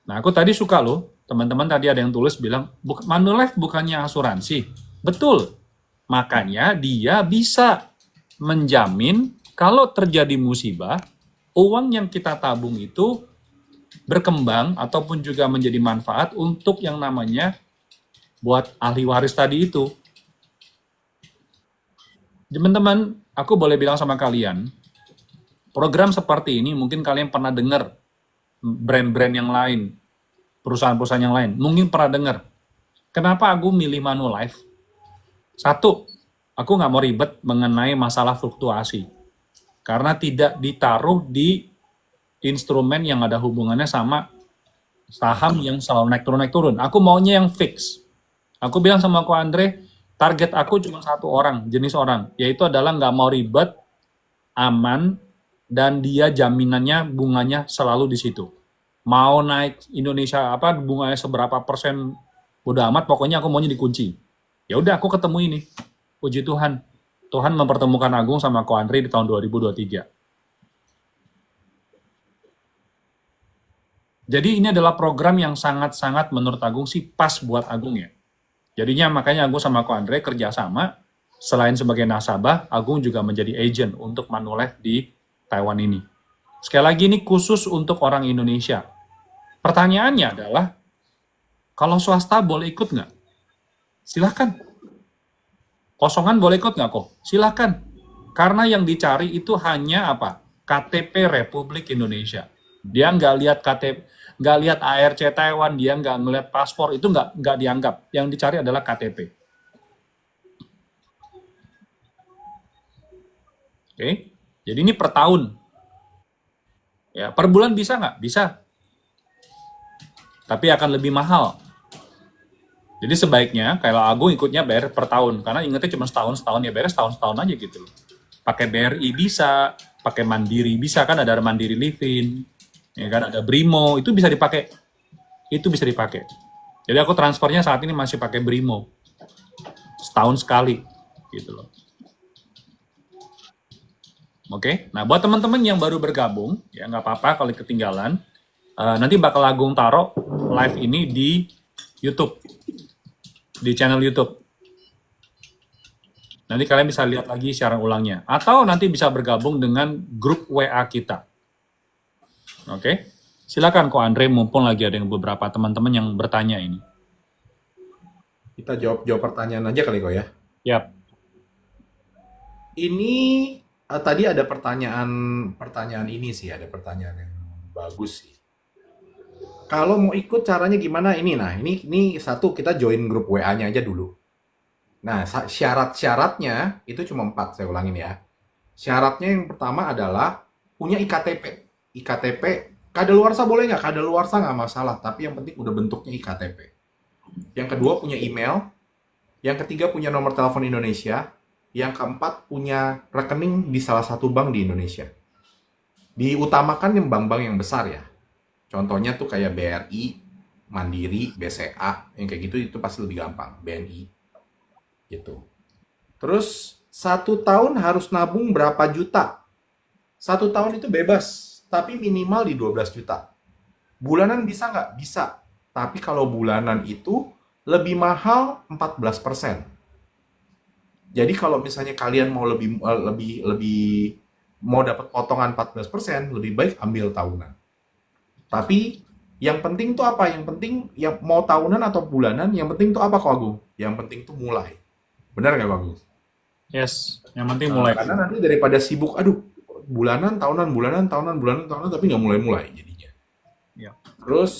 Nah, aku tadi suka loh. Teman-teman tadi ada yang tulis bilang, Manulife bukannya asuransi. Betul. Makanya dia bisa menjamin kalau terjadi musibah, uang yang kita tabung itu berkembang ataupun juga menjadi manfaat untuk yang namanya buat ahli waris tadi itu. Teman-teman, aku boleh bilang sama kalian, program seperti ini mungkin kalian pernah dengar brand-brand yang lain, perusahaan-perusahaan yang lain, mungkin pernah dengar. Kenapa aku milih Manulife? Satu, aku nggak mau ribet mengenai masalah fluktuasi. Karena tidak ditaruh di instrumen yang ada hubungannya sama saham yang selalu naik turun. Aku maunya yang fix. Aku bilang sama Ko Andre, target aku cuma satu orang, jenis orang, yaitu adalah nggak mau ribet, aman, dan dia jaminannya bunganya selalu di situ. Mau naik Indonesia bunganya seberapa persen, udah amat, pokoknya aku maunya dikunci. Ya udah, aku ketemu ini. Puji Tuhan. Tuhan mempertemukan Agung sama Ko Andre di tahun 2023. Jadi ini adalah program yang sangat-sangat menurut Agung sih pas buat Agung ya. Jadinya makanya Agung sama Ko Andre kerjasama, selain sebagai nasabah, Agung juga menjadi agent untuk Manulife di Taiwan ini. Sekali lagi ini khusus untuk orang Indonesia. Pertanyaannya adalah, kalau swasta boleh ikut nggak? Silahkan. Kosongan boleh ikut nggak kok? Silahkan. Karena yang dicari itu hanya apa? KTP Republik Indonesia. Dia nggak lihat KTP, nggak lihat ARC Taiwan, dia nggak ngelihat paspor, itu nggak dianggap. Yang dicari adalah KTP. Oke, jadi ini per tahun. Ya, per bulan bisa nggak? Bisa. Tapi akan lebih mahal. Jadi sebaiknya kalau Agung ikutnya bayar per tahun, karena ingetnya cuma setahun ya beres setahun aja gitu. pakai BRI bisa, pakai Mandiri bisa, kan ada Mandiri Livin, ya kan ada Brimo, itu bisa dipakai. Itu bisa dipakai. Jadi aku transfernya saat ini masih pakai Brimo. Setahun sekali gitu loh. Oke, nah buat teman-teman yang baru bergabung, ya nggak apa-apa kalau ketinggalan. Nanti bakal Agung taruh live ini di YouTube, di channel YouTube. Nanti kalian bisa lihat lagi siaran ulangnya. Atau nanti bisa bergabung dengan grup WA kita. Oke, silakan Ko Andre, mumpung lagi ada yang beberapa teman-teman yang bertanya ini. Kita jawab pertanyaan aja kali kok ya. Yap. Ini tadi ada pertanyaan ini sih, ada pertanyaan yang bagus sih. Kalau mau ikut caranya gimana ini? Nah, ini satu kita join grup WA-nya aja dulu. Nah, syarat-syaratnya itu cuma 4, saya ulangin ya. Syaratnya yang pertama adalah punya IKTP. IKTP, kadaluarsa boleh nggak? Kadaluarsa nggak masalah, tapi yang penting udah bentuknya IKTP. Yang kedua punya email. Yang ketiga punya nomor telepon Indonesia. Yang keempat punya rekening di salah satu bank di Indonesia. Diutamakan yang bank-bank yang besar ya. Contohnya tuh kayak BRI, Mandiri, BCA, yang kayak gitu itu pasti lebih gampang. BNI, gitu. Terus 1 tahun harus nabung berapa juta? 1 tahun itu bebas, tapi minimal di 12 juta. Bulanan bisa nggak? Bisa. Tapi kalau bulanan itu lebih mahal 14%. Jadi kalau misalnya kalian mau lebih mau dapat potongan 14%, lebih baik ambil tahunan. Tapi yang penting tuh apa? Yang penting yang mau tahunan atau bulanan, yang penting tuh apa kok Agung? Yang penting tuh mulai. Benar nggak Agung? Yes, yang penting mulai. Karena nanti daripada sibuk, aduh bulanan, tahunan, bulanan, tahunan, bulanan, tahunan, tapi nggak mulai-mulai jadinya. Ya. Terus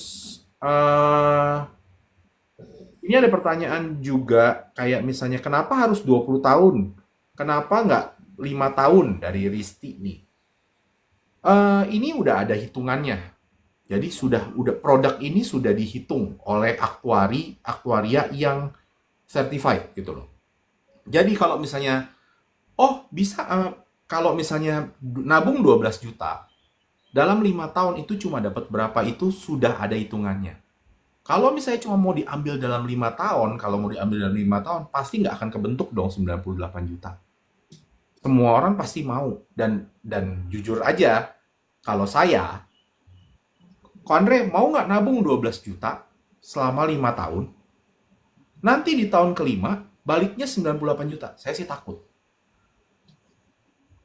ini ada pertanyaan juga kayak misalnya kenapa harus 20 tahun? Kenapa nggak 5 tahun dari Risti nih? Ini udah ada hitungannya. Jadi udah produk ini sudah dihitung oleh aktuaria yang certified gitu loh. Jadi kalau misalnya bisa kalau misalnya nabung 12 juta dalam 5 tahun itu cuma dapat berapa itu sudah ada hitungannya. Kalau misalnya cuma mau diambil dalam 5 tahun, kalau mau diambil dalam 5 tahun pasti nggak akan kebentuk dong 98 juta. Semua orang pasti mau dan jujur aja kalau saya Ko Andre mau nggak nabung 12 juta selama 5 tahun? Nanti di tahun kelima, baliknya 98 juta. Saya sih takut.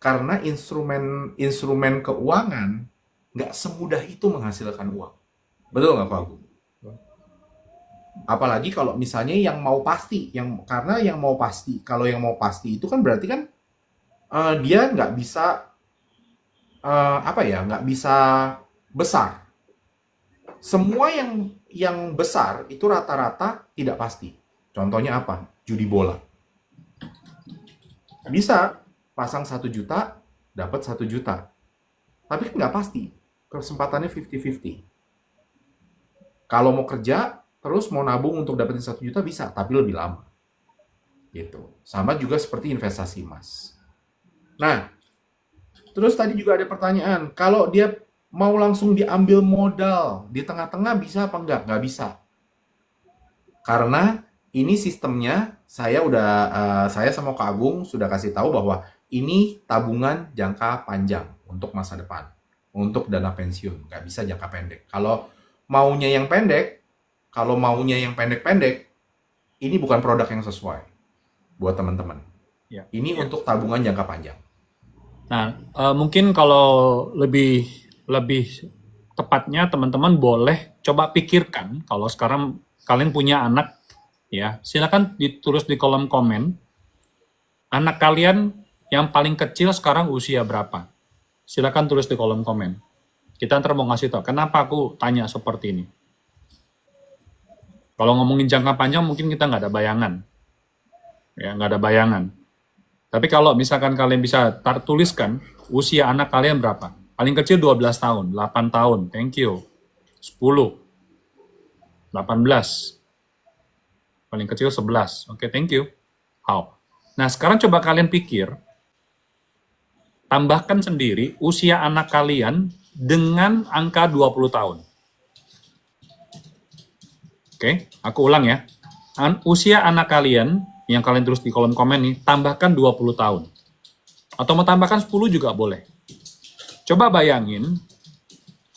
Karena instrumen keuangan nggak semudah itu menghasilkan uang. Betul nggak Pak Agung? Apalagi kalau misalnya yang mau pasti. Karena yang mau pasti. Kalau yang mau pasti itu kan berarti kan dia nggak bisa, nggak bisa besar. Semua yang besar itu rata-rata tidak pasti. Contohnya apa? Judi bola. Bisa pasang 1 juta, dapat 1 juta. Tapi kan nggak pasti. Kesempatannya 50-50. Kalau mau kerja, terus mau nabung untuk dapetin 1 juta bisa, tapi lebih lama. Gitu. Sama juga seperti investasi emas. Nah, terus tadi juga ada pertanyaan, kalau dia mau langsung diambil modal di tengah-tengah bisa apa enggak? Nggak bisa. Karena ini sistemnya saya sama Kak Agung sudah kasih tahu bahwa ini tabungan jangka panjang untuk masa depan, untuk dana pensiun, nggak bisa jangka pendek. Kalau maunya yang pendek, ini bukan produk yang sesuai buat teman-teman. Ya. Ini untuk tabungan jangka panjang. Nah, mungkin kalau lebih tepatnya teman-teman boleh coba pikirkan kalau sekarang kalian punya anak, ya silakan ditulis di kolom komen anak kalian yang paling kecil sekarang usia berapa. Silakan tulis di kolom komen. Kita ntar mau ngasih tahu kenapa aku tanya seperti ini. Kalau ngomongin jangka panjang mungkin kita nggak ada bayangan, ya nggak ada bayangan. Tapi kalau misalkan kalian bisa tuliskan usia anak kalian berapa. Paling kecil 12 tahun, 8 tahun, thank you. 10, 18. Paling kecil 11, oke, thank you. How? Nah, sekarang coba kalian pikir, tambahkan sendiri usia anak kalian dengan angka 20 tahun. Oke, aku ulang ya. Usia anak kalian, yang kalian tulis di kolom komen nih, tambahkan 20 tahun. Atau mau tambahkan 10 juga boleh. Coba bayangin,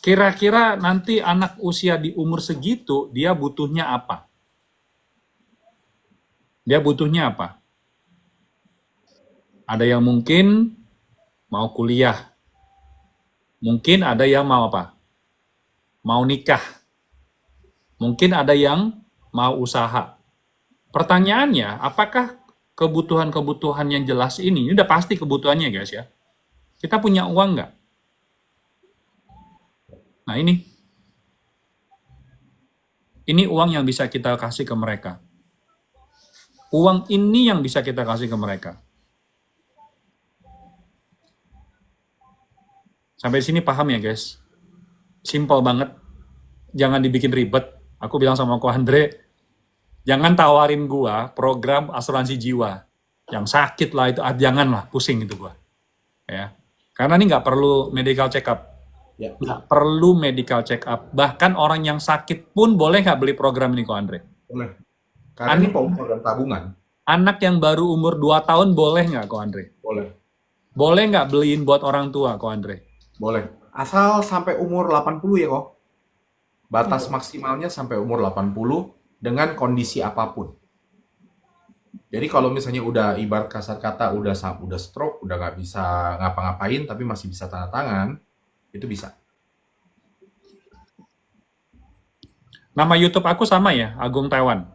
kira-kira nanti anak usia di umur segitu, dia butuhnya apa? Dia butuhnya apa? Ada yang mungkin mau kuliah. Mungkin ada yang mau apa? Mau nikah. Mungkin ada yang mau usaha. Pertanyaannya, apakah kebutuhan-kebutuhan yang jelas ini udah pasti kebutuhannya guys ya. Kita punya uang nggak? Nah ini uang yang bisa kita kasih ke mereka. Uang ini yang bisa kita kasih ke mereka. Sampai sini paham ya guys? Simple banget. Jangan dibikin ribet. Aku bilang sama Ko Andre, jangan tawarin gua program asuransi jiwa. Yang sakit lah itu, janganlah, pusing itu gua. Ya. Karena ini nggak perlu medical check up. Ya. Nggak perlu medical check up. Bahkan orang yang sakit pun boleh nggak beli program ini, Ko Andre? Boleh. Karena ini program tabungan. Anak yang baru umur 2 tahun boleh nggak, Ko Andre? Boleh. Boleh nggak beliin buat orang tua, Ko Andre? Boleh. Asal sampai umur 80 ya kok. Batas maksimalnya sampai umur 80 dengan kondisi apapun. Jadi kalau misalnya udah ibarat kasar kata udah stroke, udah nggak bisa ngapa-ngapain tapi masih bisa tanda tangan, itu bisa. Nama YouTube aku sama ya, Agung Taiwan.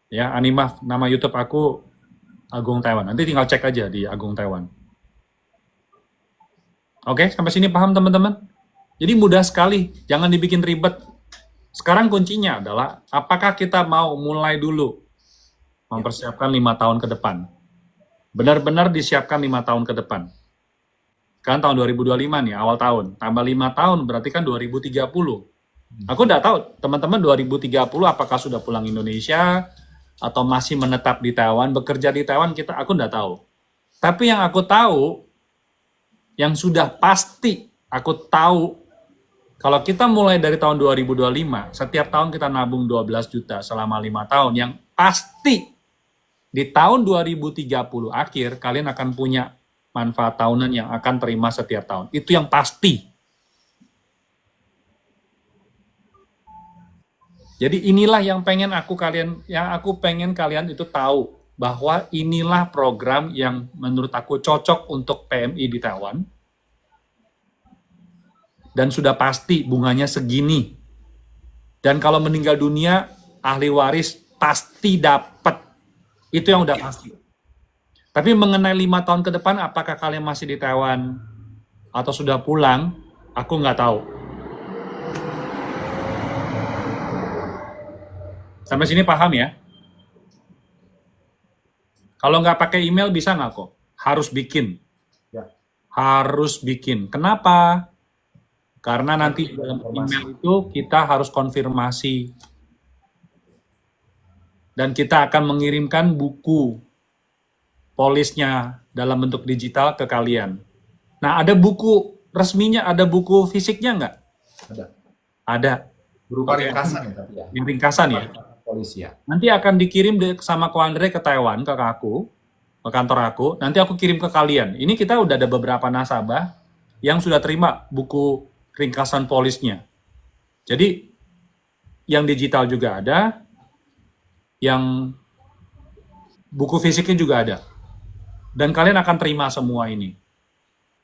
Ya, Animaf, nama YouTube aku Agung Taiwan. Nanti tinggal cek aja di Agung Taiwan. Oke, sampai sini paham teman-teman? Jadi mudah sekali, jangan dibikin ribet. Sekarang kuncinya adalah, apakah kita mau mulai dulu mempersiapkan 5 tahun ke depan? Benar-benar disiapkan 5 tahun ke depan. Kan tahun 2025 nih, awal tahun. Tambah 5 tahun, berarti kan 2030. Aku nggak tahu, teman-teman 2030 apakah sudah pulang Indonesia, atau masih menetap di Taiwan, bekerja di Taiwan, aku nggak tahu. Tapi yang aku tahu, yang sudah pasti aku tahu, kalau kita mulai dari tahun 2025, setiap tahun kita nabung 12 juta selama 5 tahun, yang pasti di tahun 2030 akhir, kalian akan punya manfaat tahunan yang akan terima setiap tahun. Itu yang pasti. Jadi inilah yang aku pengen kalian itu tahu, bahwa inilah program yang menurut aku cocok untuk PMI di Taiwan. Dan sudah pasti bunganya segini. Dan kalau meninggal dunia, ahli waris pasti dapat. Itu yang udah pasti. Tapi mengenai 5 tahun ke depan, apakah kalian masih di Taiwan atau sudah pulang, aku nggak tahu. Sampai sini paham ya? Kalau nggak pakai email bisa nggak kok? Harus bikin. Ya. Harus bikin. Kenapa? Karena nanti dalam email itu kita harus konfirmasi. Dan kita akan mengirimkan buku polisnya dalam bentuk digital ke kalian. Nah, ada buku resminya, ada buku fisiknya nggak? Ada. Ada. Berupa ringkasan ya tapi ya. Ringkasan ya? Polisi ya. Nanti akan dikirim sama Ko Andre ke Taiwan, ke aku, ke kantor aku. Nanti aku kirim ke kalian. Ini kita udah ada beberapa nasabah yang sudah terima buku ringkasan polisnya. Jadi, yang digital juga ada, yang buku fisiknya juga ada. Dan kalian akan terima semua ini.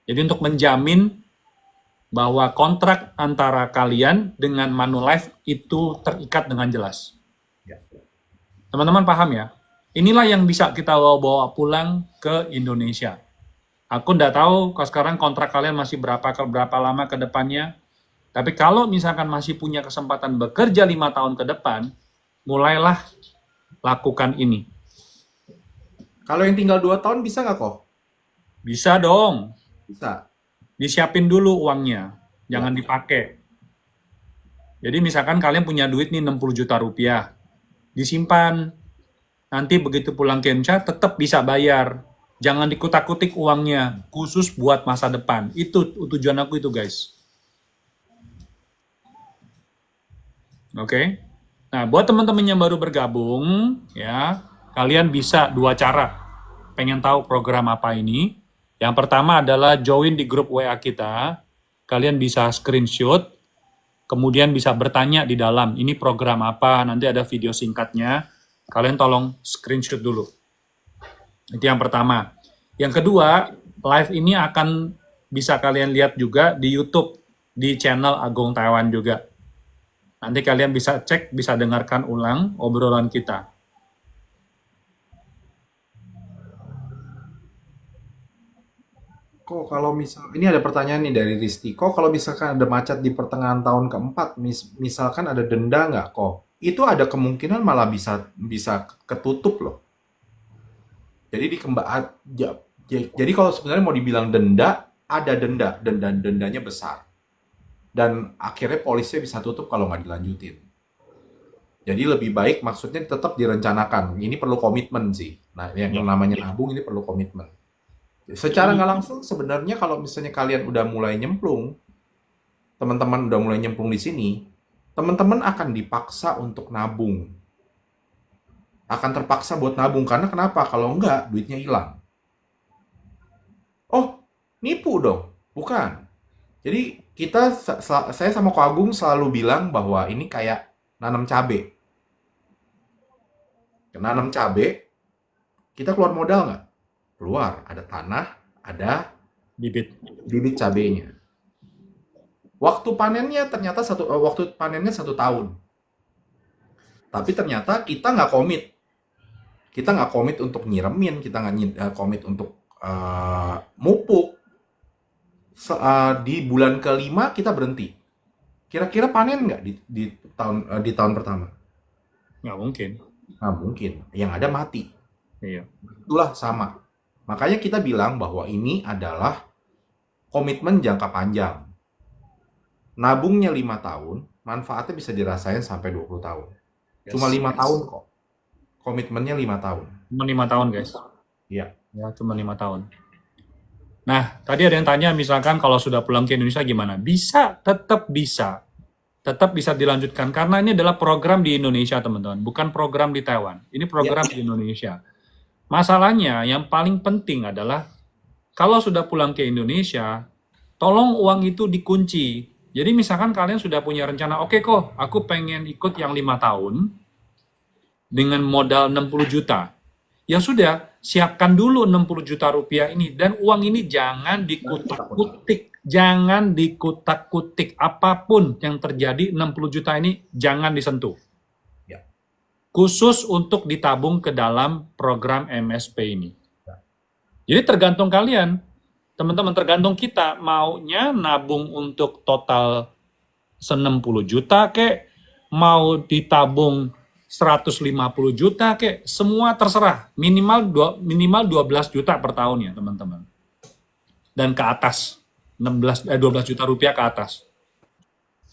Jadi untuk menjamin bahwa kontrak antara kalian dengan Manulife itu terikat dengan jelas. Teman-teman paham ya? Inilah yang bisa kita bawa pulang ke Indonesia. Aku nggak tahu kalau sekarang kontrak kalian masih berapa lama ke depannya. Tapi kalau misalkan masih punya kesempatan bekerja 5 tahun ke depan, mulailah lakukan ini. Kalau yang tinggal 2 tahun bisa nggak kok? Bisa dong. Bisa. Disiapin dulu uangnya. Jangan dipakai. Jadi misalkan kalian punya duit nih 60 juta rupiah. Disimpan. Nanti begitu pulang ke Indonesia tetap bisa bayar. Jangan dikutak-kutik uangnya, khusus buat masa depan. Itu tujuan aku itu, guys. Oke. Nah, buat teman-teman yang baru bergabung, ya, kalian bisa dua cara. Pengen tahu program apa ini? Yang pertama adalah join di grup WA kita. Kalian bisa screenshot, kemudian bisa bertanya di dalam, ini program apa? Nanti ada video singkatnya. Kalian tolong screenshot dulu. Itu yang pertama. Yang kedua, live ini akan bisa kalian lihat juga di YouTube, di channel Agung Taiwan juga. Nanti kalian bisa cek, bisa dengarkan ulang obrolan kita. Kok kalau misal ini ada pertanyaan nih dari Risti. Kok kalau misalkan ada macet di pertengahan tahun keempat, misalkan ada denda nggak kok? Itu ada kemungkinan malah bisa bisa ketutup loh. Jadi jadi kalau sebenarnya mau dibilang denda, ada dendanya besar. Dan akhirnya polisi bisa tutup kalau nggak dilanjutin. Jadi lebih baik maksudnya tetap direncanakan. Ini perlu komitmen sih. Nah, yang Ya. namanya nabung ini perlu komitmen. Secara nggak langsung sebenarnya kalau misalnya kalian udah mulai nyemplung, teman-teman udah mulai nyemplung di sini, teman-teman akan dipaksa untuk nabung. Akan terpaksa buat nabung karena kenapa? Kalau enggak, duitnya hilang. Oh, nipu dong. Bukan. Jadi saya sama Ko Agung selalu bilang bahwa ini kayak nanam cabai. Nanam cabai, kita keluar modal nggak? Keluar. Ada tanah, ada Bibit. bibit cabainya. Waktu panennya 1 tahun. Tapi ternyata kita nggak komit. Kita nggak komit untuk nyiremin, kita nggak komit untuk mupuk. Di bulan kelima kita berhenti. Kira-kira panen nggak di tahun pertama? Nggak mungkin. Nggak mungkin. Yang ada mati. Iya. Itulah sama. Makanya kita bilang bahwa ini adalah komitmen jangka panjang. Nabungnya 5 tahun, manfaatnya bisa dirasain sampai 20 tahun. Cuma 5 tahun kok. Komitmennya 5 tahun. Cuma 5 tahun, guys. Iya. Ya, cuma 5 tahun. Nah, tadi ada yang tanya, misalkan kalau sudah pulang ke Indonesia gimana? Bisa, tetap bisa. Tetap bisa dilanjutkan. Karena ini adalah program di Indonesia, teman-teman. Bukan program di Taiwan. Ini program di Indonesia. Masalahnya, yang paling penting adalah, kalau sudah pulang ke Indonesia, tolong uang itu dikunci. Jadi misalkan kalian sudah punya rencana, oke kok, aku pengen ikut yang 5 tahun, dengan modal 60 juta. Ya sudah, siapkan dulu 60 juta rupiah ini. Dan uang ini jangan dikutak-kutik. Jangan dikutak-kutik. Apapun yang terjadi, 60 juta ini jangan disentuh. Ya. Khusus untuk ditabung ke dalam program MSP ini. Jadi tergantung kalian. Teman-teman, tergantung kita. Maunya nabung untuk total 60 juta kek, mau ditabung 150 juta kek, semua terserah. Minimal 12 juta per tahun ya, teman-teman. Dan ke atas. 12 juta rupiah ke atas.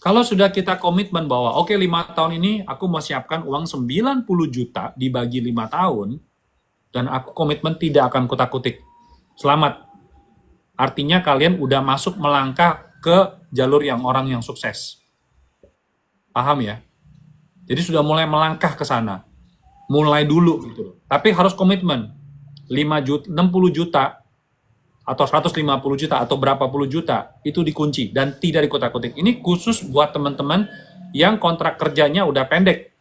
Kalau sudah kita komitmen bahwa oke 5 tahun ini aku mau siapkan uang 90 juta dibagi 5 tahun, dan aku komitmen tidak akan kutak-kutik. Selamat. Artinya kalian udah masuk melangkah ke jalur yang orang yang sukses. Paham ya? Jadi sudah mulai melangkah ke sana. Mulai dulu gitu. Tapi harus komitmen. 60 juta atau 150 juta atau berapa puluh juta itu dikunci dan tidak dikutak-kutik. Ini khusus buat teman-teman yang kontrak kerjanya udah pendek.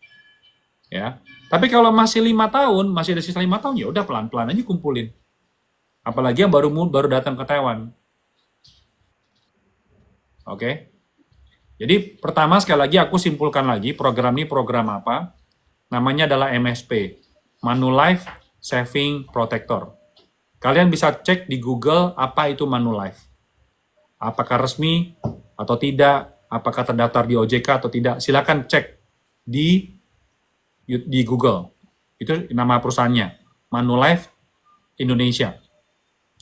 Ya. Tapi kalau masih 5 tahun, masih ada sisa 5 tahun, ya udah pelan-pelan aja kumpulin. Apalagi yang baru datang ke Taiwan. Oke. Jadi pertama sekali lagi aku simpulkan lagi program ini program apa. Namanya adalah MSP, Manulife Saving Protector. Kalian bisa cek di Google apa itu Manulife. Apakah resmi atau tidak, apakah terdaftar di OJK atau tidak. Silakan cek di Google. Itu nama perusahaannya, Manulife Indonesia.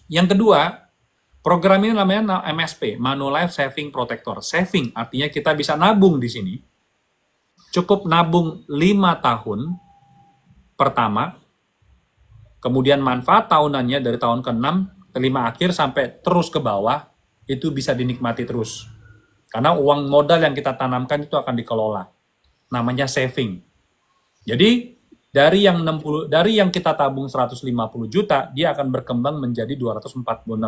Yang kedua, program ini namanya MSP, Manulife Saving Protector. Saving artinya kita bisa nabung di sini. Cukup nabung 5 tahun pertama. kemudian manfaat tahunannya dari tahun ke-6, ke-5 akhir sampai terus ke bawah, itu bisa dinikmati terus. Karena uang modal yang kita tanamkan itu akan dikelola. Namanya saving. Jadi dari yang kita tabung 150 juta, dia akan berkembang menjadi 246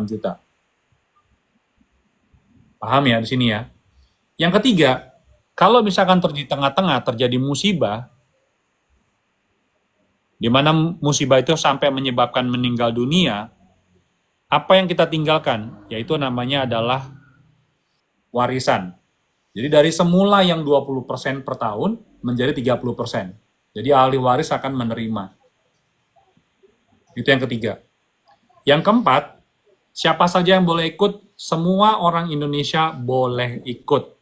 juta. Paham ya di sini ya? Yang ketiga, kalau misalkan di tengah-tengah terjadi musibah, di mana musibah itu sampai menyebabkan meninggal dunia, apa yang kita tinggalkan? Yaitu namanya adalah warisan. Jadi dari semula yang 20% per tahun menjadi 30%. Jadi ahli waris akan menerima. Itu yang ketiga. Yang keempat, siapa saja yang boleh ikut, semua orang Indonesia boleh ikut.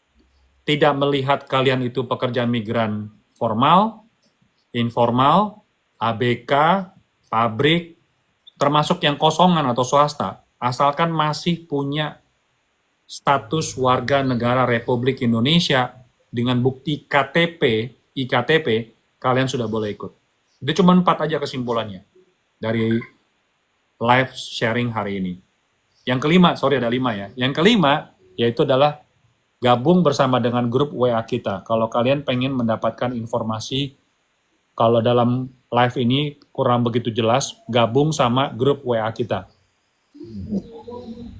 Tidak melihat kalian itu pekerja migran formal, informal, ABK, pabrik, termasuk yang kosongan atau swasta, asalkan masih punya status warga negara Republik Indonesia dengan bukti KTP, IKTP, kalian sudah boleh ikut. Itu cuma 4 aja kesimpulannya dari live sharing hari ini. Yang kelima, sorry ada 5 ya. Yang kelima, yaitu adalah gabung bersama dengan grup WA kita. Kalau kalian pengen mendapatkan informasi, kalau dalam live ini kurang begitu jelas, gabung sama grup WA kita.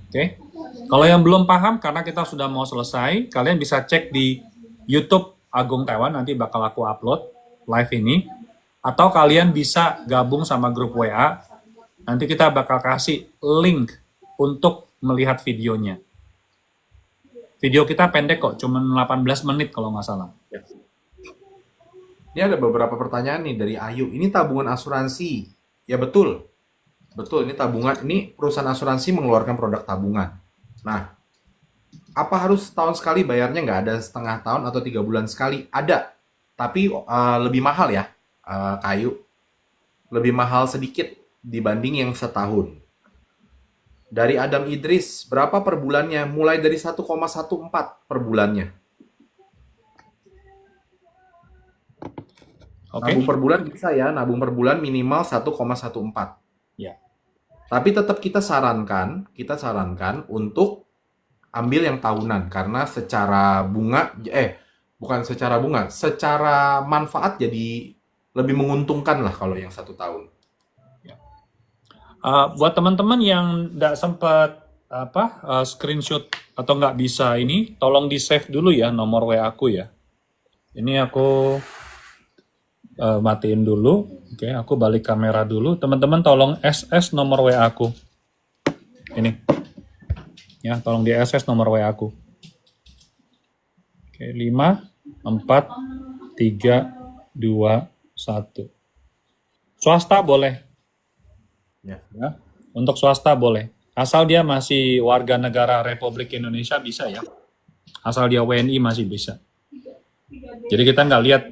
Oke? Kalau yang belum paham, karena kita sudah mau selesai, kalian bisa cek di YouTube Agung Taiwan, nanti bakal aku upload live ini. Atau kalian bisa gabung sama grup WA, nanti kita bakal kasih link untuk melihat videonya. Video kita pendek kok, cuma 18 menit kalau nggak salah. Ini ada beberapa pertanyaan nih dari Ayu. Ini tabungan asuransi. Ya betul. Betul, ini tabungan. Ini perusahaan asuransi mengeluarkan produk tabungan. Nah, apa harus setahun sekali bayarnya? Nggak ada setengah tahun atau 3 bulan sekali? Ada. Tapi lebih mahal ya, Kayu. Lebih mahal sedikit dibanding yang setahun. Dari Adam Idris, berapa per bulannya? Mulai dari 1,14 per bulannya. Oke? Nabung per bulan bisa ya, nabung per bulan minimal 1,14. Ya. Tapi tetap kita sarankan untuk ambil yang tahunan karena secara bunga bukan secara bunga, secara manfaat jadi lebih menguntungkan lah kalau yang 1 tahun. Buat teman-teman yang nggak sempat screenshot atau nggak bisa ini, tolong di save dulu ya nomor WA aku ya. Ini aku matiin dulu. Oke, aku balik kamera dulu. Teman-teman tolong SS nomor WA aku. Ini. Ya, tolong di SS nomor WA aku. Oke, 5, 4, 3, 2, 1. Swasta boleh. Ya. Ya, untuk swasta boleh. Asal dia masih warga negara Republik Indonesia bisa ya. Asal dia WNI masih bisa. Jadi kita nggak lihat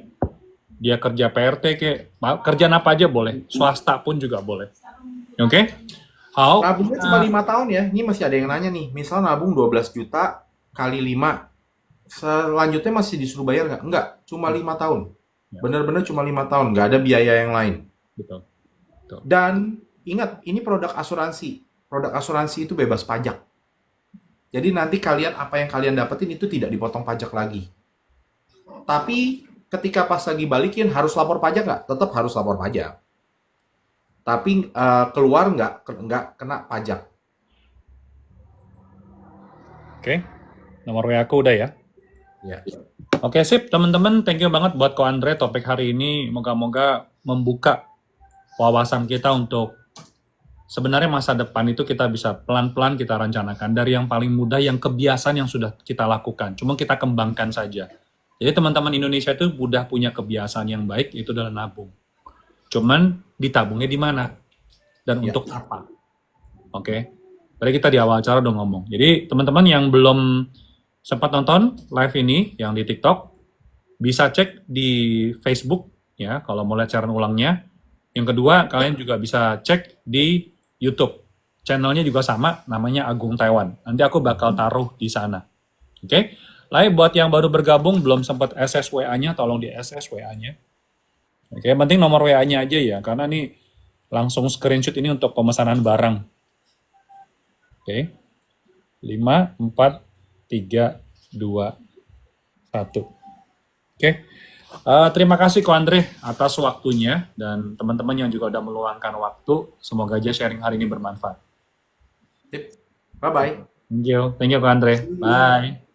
dia kerja PRT kerjaan apa aja boleh. Swasta pun juga boleh. Oke? Nabungnya cuma 5 tahun ya. Ini masih ada yang nanya nih. Misal nabung 12 juta kali 5. Selanjutnya masih disuruh bayar nggak? Enggak. Cuma 5 tahun. Ya. Benar-benar cuma 5 tahun. Nggak ada biaya yang lain. Betul. Dan ingat, ini produk asuransi. Produk asuransi itu bebas pajak. Jadi nanti apa yang kalian dapetin itu tidak dipotong pajak lagi. Tapi ketika pas lagi balikin harus lapor pajak nggak? Tetap harus lapor pajak. Tapi keluar nggak kena pajak. Oke. Nomor WA aku udah ya. Ya. Oke, sip. Teman-teman, thank you banget buat Ko Andre. Topik hari ini moga-moga membuka wawasan kita untuk sebenarnya masa depan itu kita bisa pelan-pelan kita rencanakan. Dari yang paling mudah, yang kebiasaan yang sudah kita lakukan. Cuma kita kembangkan saja. Jadi teman-teman Indonesia itu mudah punya kebiasaan yang baik, itu adalah nabung. Cuman ditabungnya di mana? Dan untuk apa? Oke. Tadi kita di awal acara udah ngomong. Jadi teman-teman yang belum sempat nonton live ini, yang di TikTok, bisa cek di Facebook, ya, kalau mau lihat siaran ulangnya. Yang kedua, kalian juga bisa cek di YouTube. Channelnya juga sama, namanya Agung Taiwan. Nanti aku bakal taruh di sana. Oke? Lain buat yang baru bergabung, belum sempat SS WA-nya, tolong di SS WA-nya. Oke, yang penting nomor WA-nya aja ya, karena nih langsung screenshot ini untuk pemesanan barang. Oke. 5, 4, 3, 2, 1. Oke. Terima kasih Ko Andre atas waktunya dan teman-teman yang juga udah meluangkan waktu. Semoga aja sharing hari ini bermanfaat. Bye bye. Thank you Ko Andre. Bye.